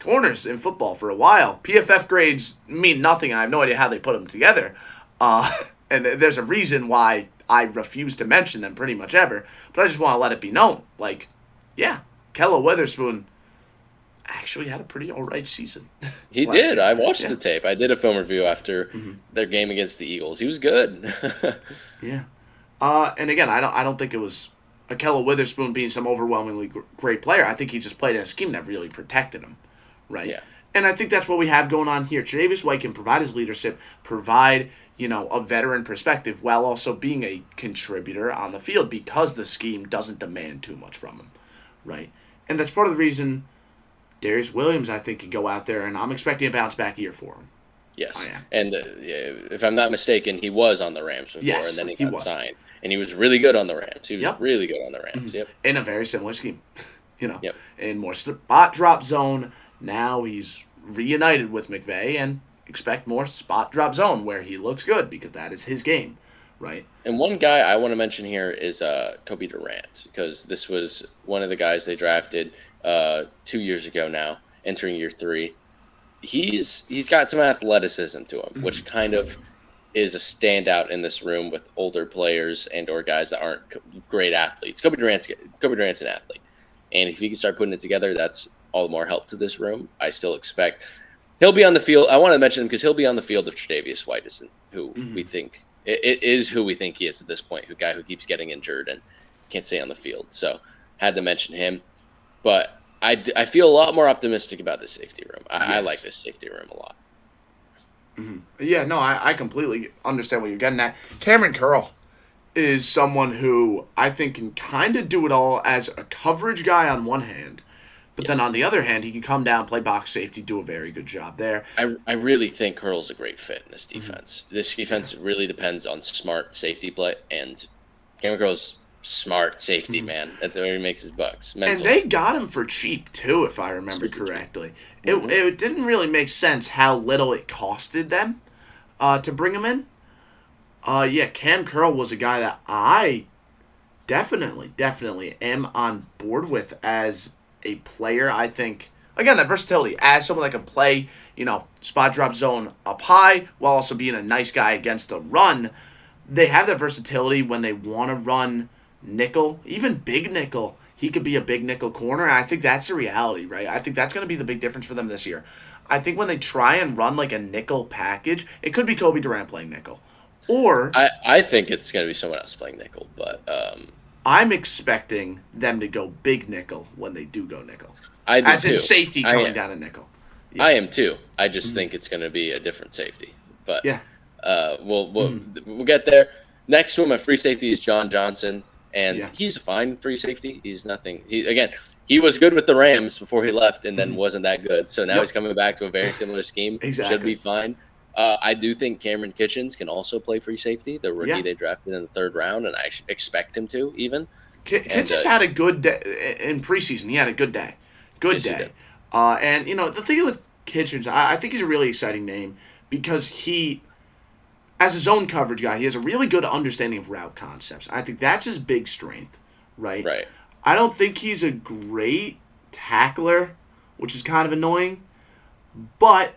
corners in football for a while. PFF grades mean nothing. I have no idea how they put them together. And there's a reason why I refuse to mention them pretty much ever. But I just want to let it be known. Akella Witherspoon actually had a pretty all right season. He last did. year. I watched the tape. I did a film review after their game against the Eagles. He was good. Yeah. And again, I don't think it was Akella Witherspoon being some overwhelmingly great player. I think he just played in a scheme that really protected him, right? Yeah. And I think that's what we have going on here. Tre'Davious White can provide his leadership, provide a veteran perspective while also being a contributor on the field because the scheme doesn't demand too much from him, right? And that's part of the reason Darius Williams, I think, can go out there, and I'm expecting a bounce back year for him. Yes. I am. And if I'm not mistaken, he was on the Rams before, Yes, and then he he got was. signed. And he was really good on the Rams. He was really good on the Rams. Yep. In a very similar scheme, Yep. in more spot drop zone. Now he's reunited with McVay, and expect more spot drop zone where he looks good because that is his game, right? And one guy I want to mention here is Kobe Durant, because this was one of the guys they drafted 2 years ago now, entering year 3. He's got some athleticism to him, which kind of is a standout in this room with older players and or guys that aren't great athletes. Kobe Durant's an athlete, and if he can start putting it together, that's all the more help to this room. I still expect he'll be on the field. I want to mention him because he'll be on the field if Tre'Davious White isn't who we think it is who we think he is at this point. A guy who keeps getting injured and can't stay on the field. So had to mention him, but I feel a lot more optimistic about this safety room. I like this safety room a lot. Yeah, no, I completely understand what you're getting at. Cameron Curl is someone who I think can kind of do it all as a coverage guy on one hand, But then on the other hand, he can come down, play box safety, do a very good job there. I really think Hurl's a great fit in this Mm-hmm. defense. This defense really depends on smart safety play, and Cameron Curl's smart safety, man. That's where he makes his bucks. And Mental. they got him for cheap, too, if I remember Super cheap. correctly. Mhm. It didn't really make sense how little it costed them to bring him in. Yeah, Cam Curl was a guy that I definitely am on board with as a player. I think, again, that versatility, as someone that can play, spot drop zone up high while also being a nice guy against the run. They have that versatility when they want to run nickel, even big nickel. He could be a big nickel corner. And I think that's the reality, right? I think that's going to be the big difference for them this year. I think when they try and run like a nickel package, it could be Kobe Durant playing nickel. Or I think it's going to be someone else playing nickel, but I'm expecting them to go big nickel when they do go nickel. I do As too. in safety coming down a nickel. Yeah. I am too. I just think it's going to be a different safety. But Yeah. we'll get there. Next to him at free safety is John Johnson, and he's a fine free safety. He's nothing. He was good with the Rams before he left, and then wasn't that good. So now he's coming back to a very similar scheme. Exactly. Should be fine. I do think Cameron Kitchens can also play free safety, the rookie they drafted in the 3rd round, and I expect him to even. Kitchens had a good day in preseason. He had a good day. Good day. And, the thing with Kitchens, I think he's a really exciting name because he, as a zone coverage guy, he has a really good understanding of route concepts. I think that's his big strength, right? Right. I don't think he's a great tackler, which is kind of annoying, but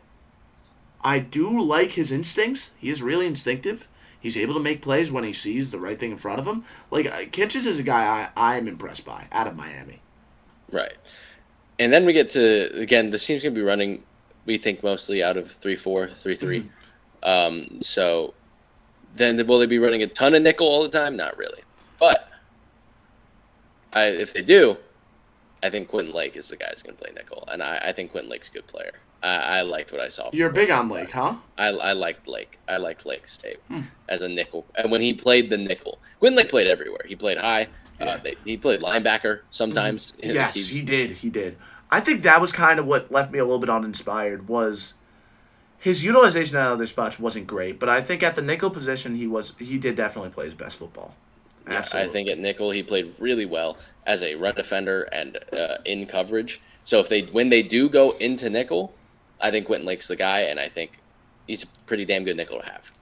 I do like his instincts. He is really instinctive. He's able to make plays when he sees the right thing in front of him. Like, Kitchens is a guy I am impressed by out of Miami. Right. And then we get to, again, the team's going to be running, we think, mostly out of 3-4, 3-3. So then will they be running a ton of nickel all the time? Not really. But if they do, I think Quentin Lake is the guy who's going to play nickel. And I think Quentin Lake's a good player. I liked what I saw. You're big on Lake, huh? I liked Lake. I liked Lake's tape as a nickel. And when he played the nickel, Quentin Lake played everywhere. He played high. He played linebacker sometimes. Yes, he did. I think that was kind of what left me a little bit uninspired was his utilization at other spots wasn't great, but I think at the nickel position he did definitely play his best football. Absolutely. I think at nickel he played really well as a run defender and in coverage. So when they do go into nickel, I think Quentin Lake's the guy, and I think he's a pretty damn good nickel to have.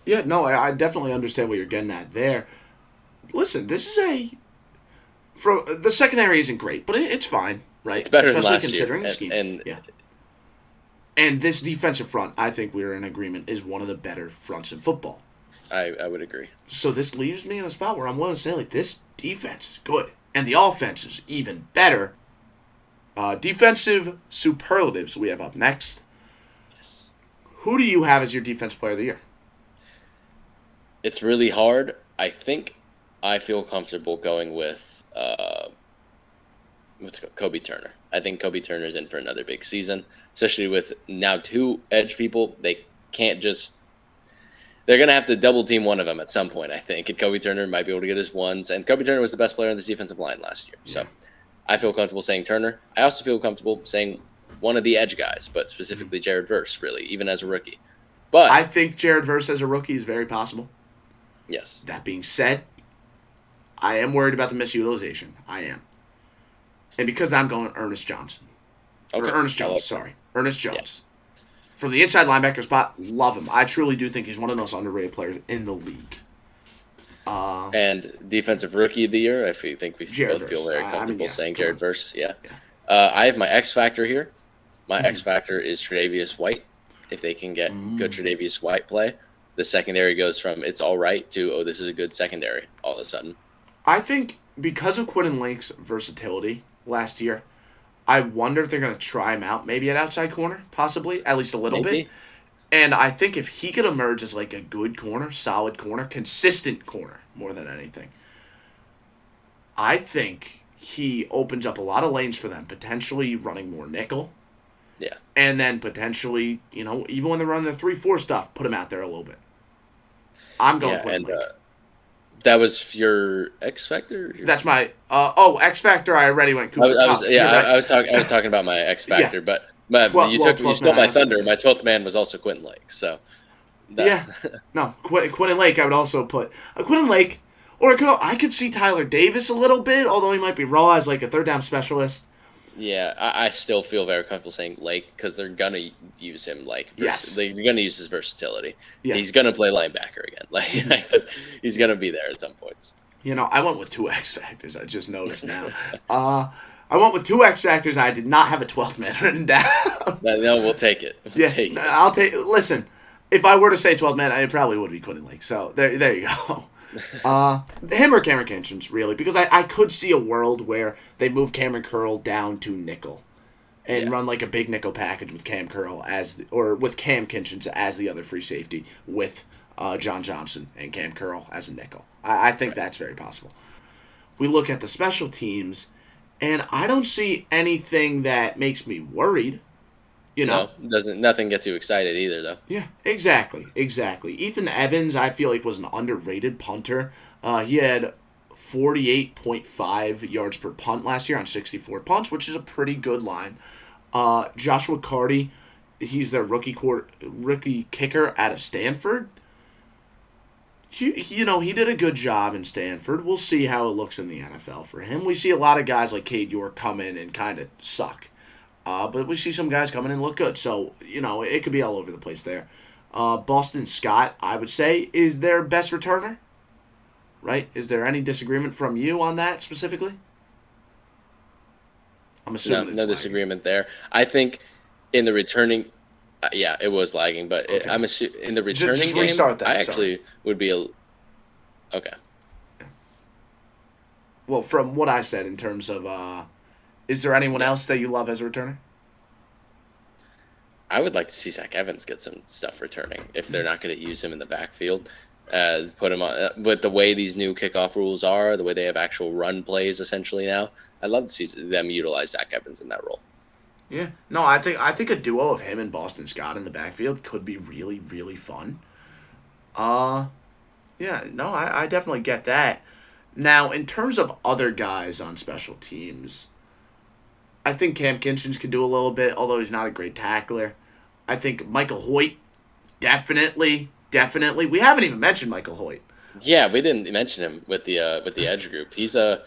Yeah, no, I definitely understand what you're getting at there. Listen, this is the secondary isn't great, but it's fine, right? It's better especially than last considering year. the scheme. And this defensive front, I think we're in agreement, is one of the better fronts in football. I would agree. So this leaves me in a spot where I'm willing to say, like, this defense is good, and the offense is even better. Defensive superlatives we have up next. Yes. Who do you have as your defensive player of the year? It's really hard. I think I feel comfortable going with Kobe Turner. I think Kobe Turner's in for another big season, especially with now 2 edge people. They can't just – they're going to have to double team one of them at some point, I think. And Kobe Turner might be able to get his ones. And Kobe Turner was the best player on this defensive line last year. So I feel comfortable saying Turner. I also feel comfortable saying one of the edge guys, but specifically Jared Verse, really, even as a rookie. But I think Jared Verse as a rookie is very possible. Yes. That being said, I am worried about the misutilization. I am. And because I'm going Ernest Johnson. Okay. Or Ernest Jones, sorry. Ernest Jones. From the inside linebacker spot, love him. I truly do think he's one of the most underrated players in the league. And defensive rookie of the year, I think we both feel very comfortable saying Jared Verse. Yeah. I have my X factor here. My X factor is Tre'Davious White. If they can get good Tre'Davious White play, the secondary goes from it's all right to, oh, this is a good secondary all of a sudden. I think because of Quentin Lake's versatility last year, I wonder if they're going to try him out maybe at outside corner, possibly, at least a little bit. And I think if he could emerge as like a good corner, solid corner, consistent corner more than anything, I think he opens up a lot of lanes for them, potentially running more nickel. Yeah. And then potentially, even when they're running the 3-4 stuff, put him out there a little bit. I'm going Quentin Lake. That was your X Factor? That's my X Factor. I already went I Cooper was, I Cup. was You're yeah, right. I was talking about my X Yeah. Factor, but you 12th stole man. I my also thunder. put My that. 12th man was also Quentin Lake. So that Yeah. No, Quinn and Lake. I would also put Quinn and Lake, or I could see Tyler Davis a little bit, although he might be raw as like a third down specialist. yeah, I still feel very comfortable saying Lake because they're gonna use him Yes. they're gonna use his versatility. Yeah. He's gonna play linebacker again. Mhm. He's gonna be there at some points. I went with two X Factors. I just noticed now. I went with two X Factors. I did not have a 12th man written down. No, we'll take it. We'll Yeah, take it. I'll take. Listen, if I were to say 12 man, it probably would be Quinn and Lake. So there you go. Him or Cameron Kinchins, really, because I could see a world where they move Cameron Curl down to nickel and Yeah. run like a big nickel package with Cam Curl or with Cam Kinchins as the other free safety with John Johnson and Cam Curl as a nickel. I think that's very possible. We look at the special teams, and I don't see anything that makes me worried. You know, No, nothing gets you excited either though. yeah, exactly. Ethan Evans, I feel like, was an underrated punter. He had 48.5 yards per punt last year on 64 punts, which is a pretty good line. Joshua Carty, he's their rookie kicker out of Stanford. He did a good job in Stanford. We'll see how it looks in the NFL for him. We see a lot of guys like Cade York come in and kind of suck. But we see some guys come in and look good. So, it could be all over the place there. Boston Scott, I would say, is their best returner. Right? Is there any disagreement from you on that specifically? I'm assuming it's No lagging. disagreement there. I think in the returning, yeah, it was lagging, but Okay. in the returning Just game, restart that, I actually would be okay. Well, from what I said in terms of, is there anyone else that you love as a returner? I would like to see Zach Evans get some stuff returning if they're not going to use him in the backfield. Put him on with the way these new kickoff rules are, the way they have actual run plays essentially now. I'd love to see them utilize Zach Evans in that role. Yeah. No, I think a duo of him and Boston Scott in the backfield could be really, really fun. Yeah, no, I definitely get that. Now, in terms of other guys on special teams, I think Cam Kinchins could do a little bit, although he's not a great tackler. I think Michael Hoyt, definitely. We haven't even mentioned Michael Hoyt. Yeah, we didn't mention him with the edge group. He's a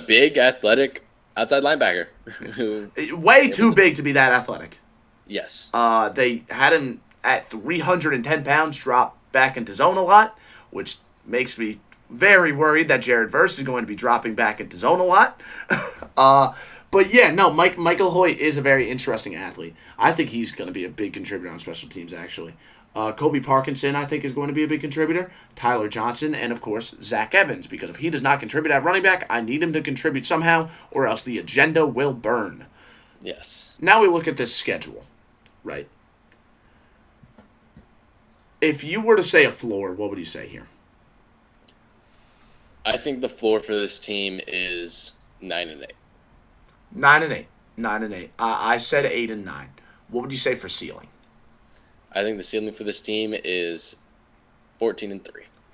big, athletic outside linebacker. Who Way too big to be that athletic. Yes. They had him at 310 pounds, drop back into zone a lot, which makes me very worried that Jared Verse is going to be dropping back into zone a lot. But yeah, no, Michael Hoyt is a very interesting athlete. I think he's going to be a big contributor on special teams, actually. Kobe Parkinson, I think, is going to be a big contributor. Tyler Johnson, and of course, Zach Evans, because if he does not contribute at running back, I need him to contribute somehow, or else the agenda will burn. Yes. Now we look at this schedule, right? If you were to say a floor, what would you say here? I think the floor for this team is 9-8. 9-8. 9-8. I said 8-9. What would you say for ceiling? I think the ceiling for this team is 14-3.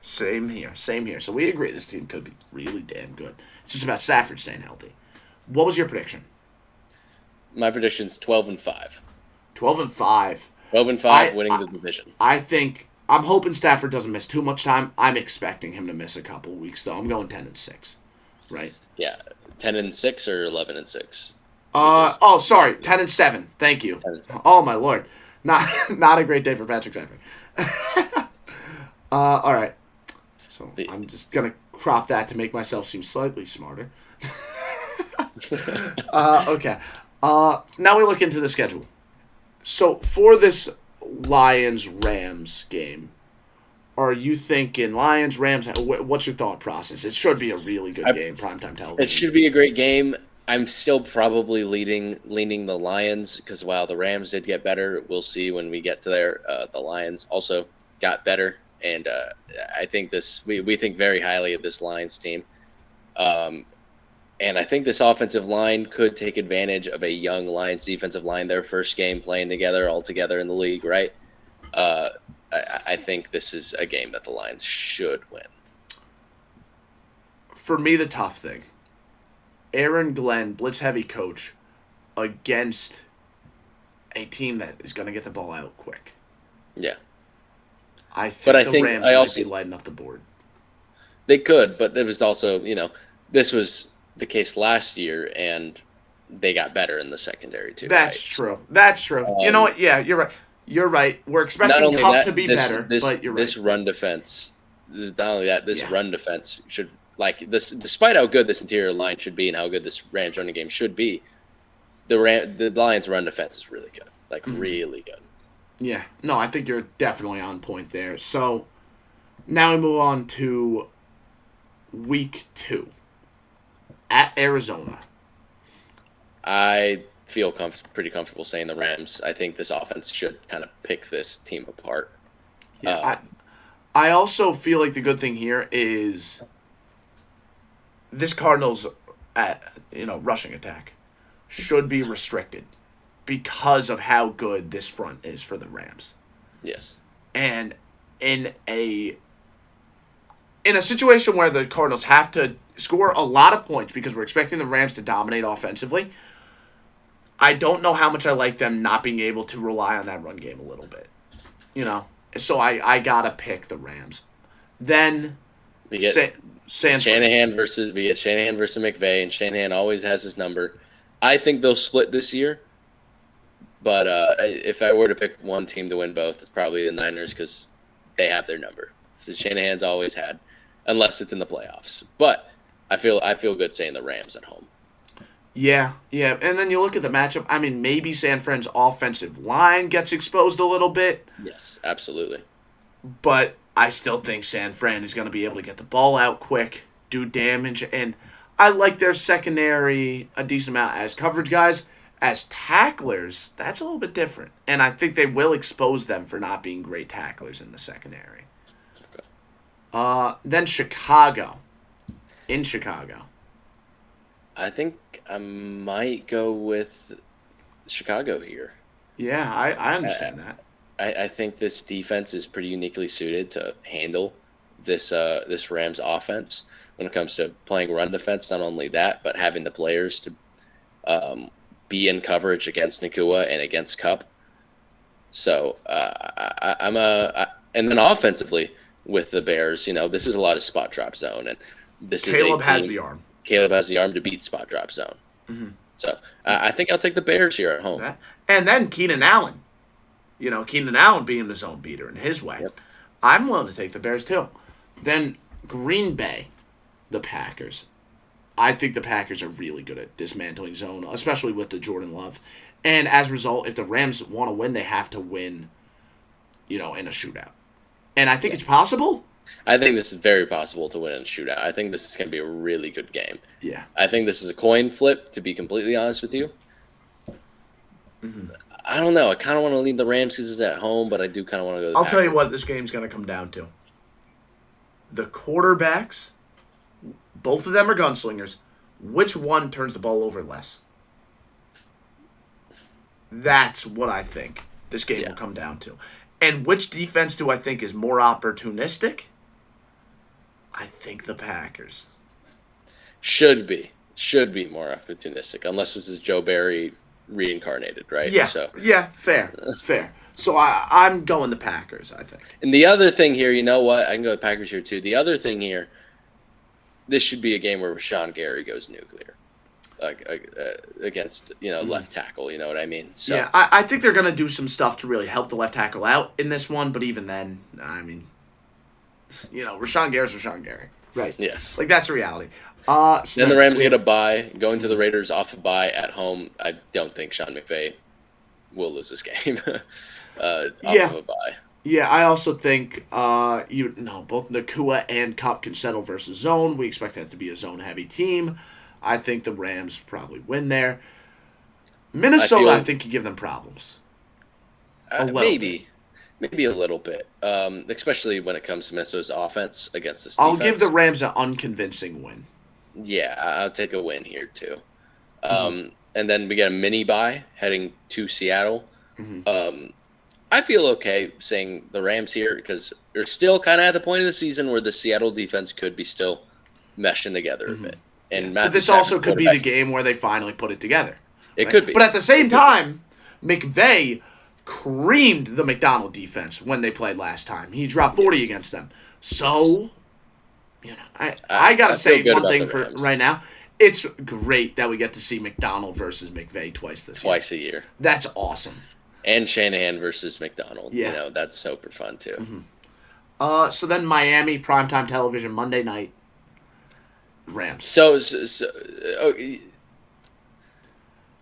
Same here. So we agree this team could be really damn good. It's just about Stafford staying healthy. What was your prediction? My prediction's 12-5. 12-5. 12-5, winning the division. I'm hoping Stafford doesn't miss too much time. I'm expecting him to miss a couple weeks, though. I'm going 10-6. Right? Yeah, 10-6 or 11-6. Sorry, 10-7. Thank you. 10-7. Oh my lord, not a great day for Patrick Stafford. All right. So I'm just gonna crop that to make myself seem slightly smarter. Okay. Now we look into the schedule. So for this Lions-Rams game, are you thinking Lions-Rams? What's your thought process? It should be a really good game, primetime television. It should be a great game. I'm still probably leaning the Lions because while the Rams did get better, we'll see when we get to there. The Lions also got better, and I think we think very highly of this Lions team. And I think this offensive line could take advantage of a young Lions defensive line, their first game playing together, all together in the league, right? I think this is a game that the Lions should win. for me, the tough thing. Aaron Glenn, blitz heavy coach, against a team that is going to get the ball out quick. Yeah. I think But I the think Rams I might also be lighting up the board. they could, but there was also, this was the case last year, and they got better in the secondary too. That's right? true. That's true. You know what? Yeah, you're right. You're right. We're Not expecting only Cup that, to be this better, this but you're this right. run defense. Not only that, this Yeah. run defense should despite how good this interior line should be and how good this Rams running game should be, the Lions run defense is really good, really good. Yeah. No, I think you're definitely on point there. So now we move on to week 2 at Arizona. I feel pretty comfortable saying the Rams. I think this offense should kind of pick this team apart. Yeah, I also feel like the good thing here is this Cardinals rushing attack should be restricted because of how good this front is for the Rams. Yes. And in a situation where the Cardinals have to score a lot of points because we're expecting the Rams to dominate offensively, I don't know how much I like them not being able to rely on that run game a little bit. So I gotta pick the Rams. Then we get Shanahan versus McVay, and Shanahan always has his number. I think they'll split this year, but if I were to pick one team to win both, it's probably the Niners because they have their number. So Shanahan's always had, unless it's in the playoffs. But I feel good saying the Rams at home. Yeah. And then you look at the matchup. I mean, maybe San Fran's offensive line gets exposed a little bit. Yes, absolutely. But I still think San Fran is going to be able to get the ball out quick, do damage, and I like their secondary a decent amount as coverage guys. As tacklers, that's a little bit different. And I think they will expose them for not being great tacklers in the secondary. Okay. Then Chicago. In Chicago. I think I might go with Chicago here. Yeah, I understand that. I think this defense is pretty uniquely suited to handle this Rams offense when it comes to playing run defense. Not only that, but having the players to be in coverage against Nakua and against Cup. So and then offensively with the Bears, this is a lot of spot drop zone, and Caleb has the arm. Caleb has the arm to beat spot drop zone. Mm-hmm. So I think I'll take the Bears here at home. And then Keenan Allen. Keenan Allen being the zone beater in his way. Yep. I'm willing to take the Bears too. Then Green Bay, the Packers. I think the Packers are really good at dismantling zone, especially with the Jordan Love. And as a result, if the Rams want to win, they have to win, in a shootout. And I think it's possible. I think this is very possible to win in a shootout. I think this is going to be a really good game. Yeah. I think this is a coin flip, to be completely honest with you. Mm-hmm. I don't know. I kind of want to lead the Rams because it's at home, but I do kind of want to go. I'll tell you what this game's going to come down to. The quarterbacks, both of them are gunslingers. Which one turns the ball over less? That's what I think this game will come down to. And which defense do I think is more opportunistic? I think the Packers. Should be more opportunistic, unless this is Joe Barry reincarnated, right? Yeah, fair. So I'm going the Packers, I think. And the other thing here, you know what? I can go with Packers here too. The other thing here, this should be a game where Rashawn Gary goes nuclear, against left tackle. You know what I mean? So, yeah, I think they're going to do some stuff to really help the left tackle out in this one. But even then, I mean, Rashawn Gary's Rashawn Gary, right? Yes, that's the reality. Then the Rams get a bye, going to the Raiders off a bye at home. I don't think Sean McVay will lose this game. Off of a bye. Yeah, I also think both Nakua and Cup can settle versus zone. We expect that to be a zone-heavy team. I think the Rams probably win there. Minnesota, I think, can give them problems. Maybe a little bit, especially when it comes to Minnesota's offense against this defense. I'll give the Rams an unconvincing win. Yeah, I'll take a win here too. And then we get a mini bye heading to Seattle. Mm-hmm. I feel okay saying the Rams here because they're still kind of at the point of the season where the Seattle defense could be still meshing together a bit. And But this also could be the game where they finally put it together. It could be. But at the same time, McVay creamed the McDonald defense when they played last time. He dropped 40 against them. So, I got to say one thing for right now. It's great that we get to see McDonald versus McVay twice a year. That's awesome. And Shanahan versus McDonald. Yeah. That's super fun, too. So then Miami, primetime television, Monday night, Rams. So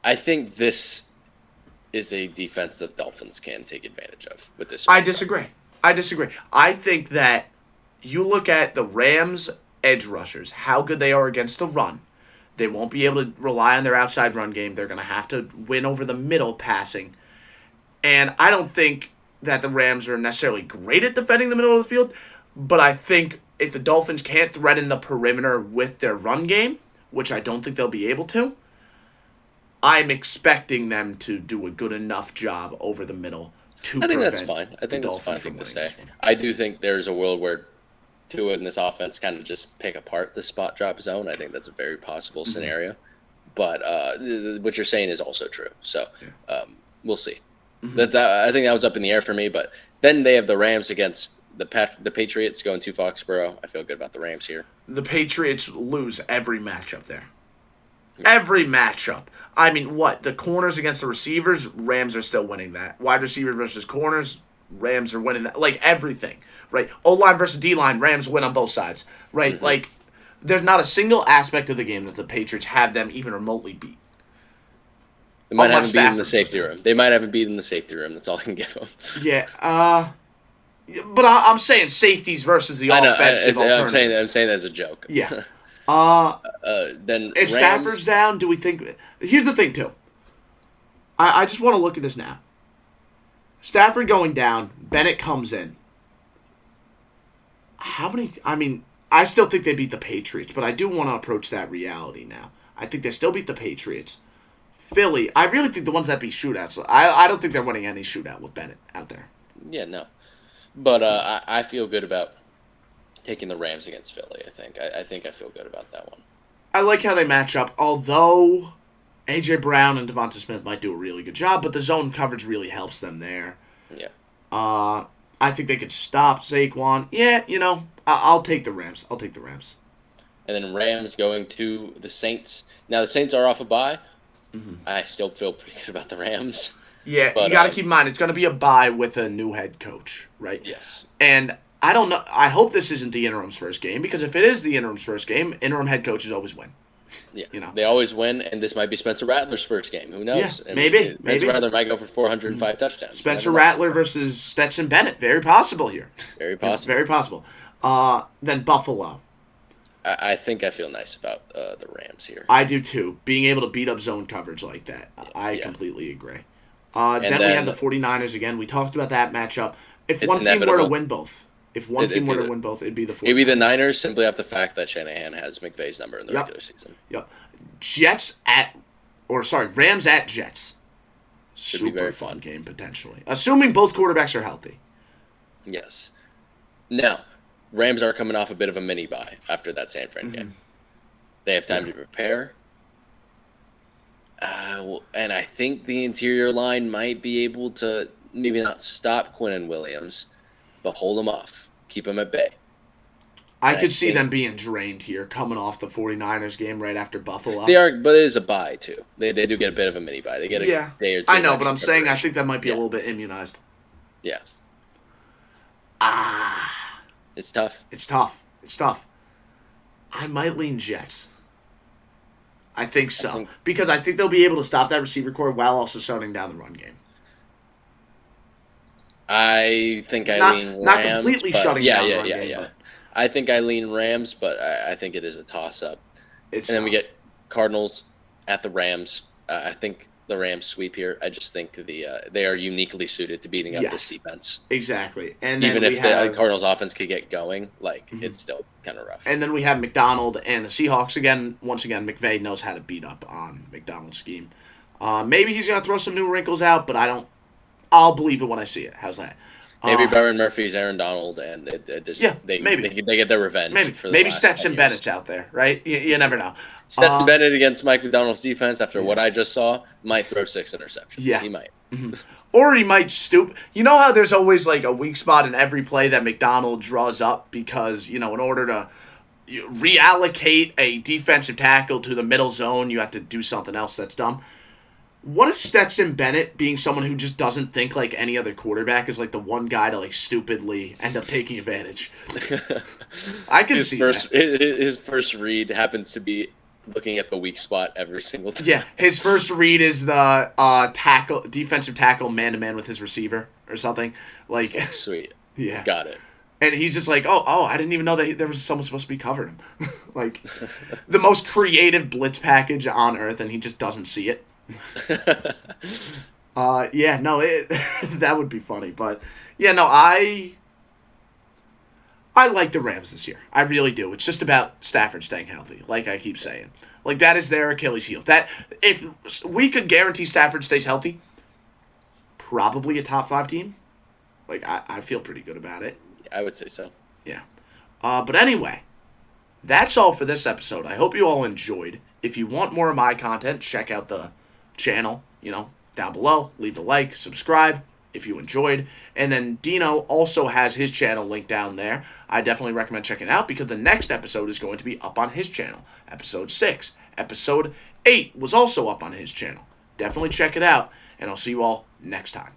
I think this is a defense that Dolphins can take advantage of with this. I disagree. I think that you look at the Rams' edge rushers, how good they are against the run. They won't be able to rely on their outside run game. They're going to have to win over the middle passing. And I don't think that the Rams are necessarily great at defending the middle of the field, but I think if the Dolphins can't threaten the perimeter with their run game, which I don't think they'll be able to, I'm expecting them to do a good enough job over the middle to I think that's fine. I think that's a fine thing to say. I do think there's a world where Tua in this offense kind of just pick apart the spot drop zone. I think that's a very possible scenario. But what you're saying is also true. So we'll see. I think that was up in the air for me. But then they have the Rams against the Patriots going to Foxborough. I feel good about the Rams here. The Patriots lose every matchup there. Every matchup. I mean, what? The corners against the receivers, Rams are still winning that. Wide receivers versus corners, Rams are winning that. Like, everything, right? O-line versus D-line, Rams win on both sides, right? Like, there's not a single aspect of the game that the Patriots have them even remotely beat. They might haven't beaten the safety room. They might haven't beaten the safety room. That's all I can give them. Yeah, but I'm saying safeties versus the offensive alternative. I'm saying that as a joke. Yeah. Then if Stafford's down, do we think... Here's the thing, too. I just want to look at this now. Stafford going down, Bennett comes in. How many... I mean, I still think they beat the Patriots, but I do want to approach that reality now. I think they still beat the Patriots. Philly, I really think the ones that beat shootouts... I don't think they're winning any shootout with Bennett out there. Yeah, no. But I feel good about taking the Rams against Philly, I think. I think I feel good about that one. I like how they match up, although A.J. Brown and Devonta Smith might do a really good job, but the zone coverage really helps them there. Yeah. I think they could stop Saquon. Yeah, I'll take the Rams. And then Rams going to the Saints. Now, the Saints are off a bye. I still feel pretty good about the Rams. Yeah, but, you got to keep in mind, it's going to be a bye with a new head coach, right? Yes. And I don't know. I hope this isn't the interim's first game, because if it is the interim's first game, interim head coaches always win. Yeah, they always win, and this might be Spencer Rattler's first game. Who knows? Yeah, maybe. Spencer Rattler might go for 405 touchdowns. Spencer Rattler versus Stetson Bennett. Very possible here. Very possible. Very possible. Then Buffalo. I think I feel nice about the Rams here. I do, too. Being able to beat up zone coverage like that. I completely agree. Then we have the 49ers again. We talked about that matchup. If one team were to win both, it'd be the 49ers. It'd be the Niners simply off the fact that Shanahan has McVay's number in the regular season. Yep. Rams at Jets. Should Super be very fun game, potentially. Assuming both quarterbacks are healthy. Yes. Now, Rams are coming off a bit of a mini bye after that San Fran game. They have time to prepare. And I think the interior line might be able to maybe not stop Quinnen Williams, but hold him off. Keep him at bay. I could see them being drained here, coming off the 49ers game right after Buffalo. They are, but it is a bye, too. They do get a bit of a mini bye. They get a day or two. I know, but I'm saying I think that might be a little bit immunized. Yeah. It's tough. It's tough. I might lean Jets. I think so. Because I think they'll be able to stop that receiver core while also shutting down the run game. I think I lean Rams. Not completely shutting down the run game. Yeah. I think I lean Rams, but I think it is a toss-up. Then we get Cardinals at the Rams. I think the Rams sweep here. I just think they are uniquely suited to beating up this defense. Exactly. And even if the Cardinals offense could get going, it's still kind of rough. And then we have McDonald and the Seahawks again. Once again, McVay knows how to beat up on McDonald's scheme. Maybe he's going to throw some new wrinkles out, but I'll believe it when I see it. How's that? Maybe Byron Murphy's Aaron Donald, and they get their revenge. Maybe Stetson Bennett's out there, right? You never know. Stetson Bennett against Mike McDonald's defense, after what I just saw, might throw 6 interceptions. Yeah. He might. Mm-hmm. Or he might stoop. You know how there's always like a weak spot in every play that McDonald draws up because, in order to reallocate a defensive tackle to the middle zone, you have to do something else that's dumb. What if Stetson Bennett, being someone who just doesn't think like any other quarterback, is like the one guy to like stupidly end up taking advantage? I can see that. His first read happens to be looking at the weak spot every single time. Yeah, his first read is the defensive tackle man-to-man with his receiver or something. Like sweet. Yeah. He's got it. And he's just like, oh, I didn't even know that there was someone supposed to be covering him. Like, the most creative blitz package on earth, and he just doesn't see it. That would be funny. But, I like the Rams this year. I really do. It's just about Stafford staying healthy, like I keep saying. Like, that is their Achilles heel. That if we could guarantee Stafford stays healthy, probably a top 5 team. Like, I feel pretty good about it. I would say so. Yeah. But anyway, that's all for this episode. I hope you all enjoyed. If you want more of my content, check out the channel, down below. Leave a like, subscribe if you enjoyed. And then Dino also has his channel linked down there. I definitely recommend checking it out because the next episode is going to be up on his channel. Episode 6. Episode 8 was also up on his channel. Definitely check it out, and I'll see you all next time.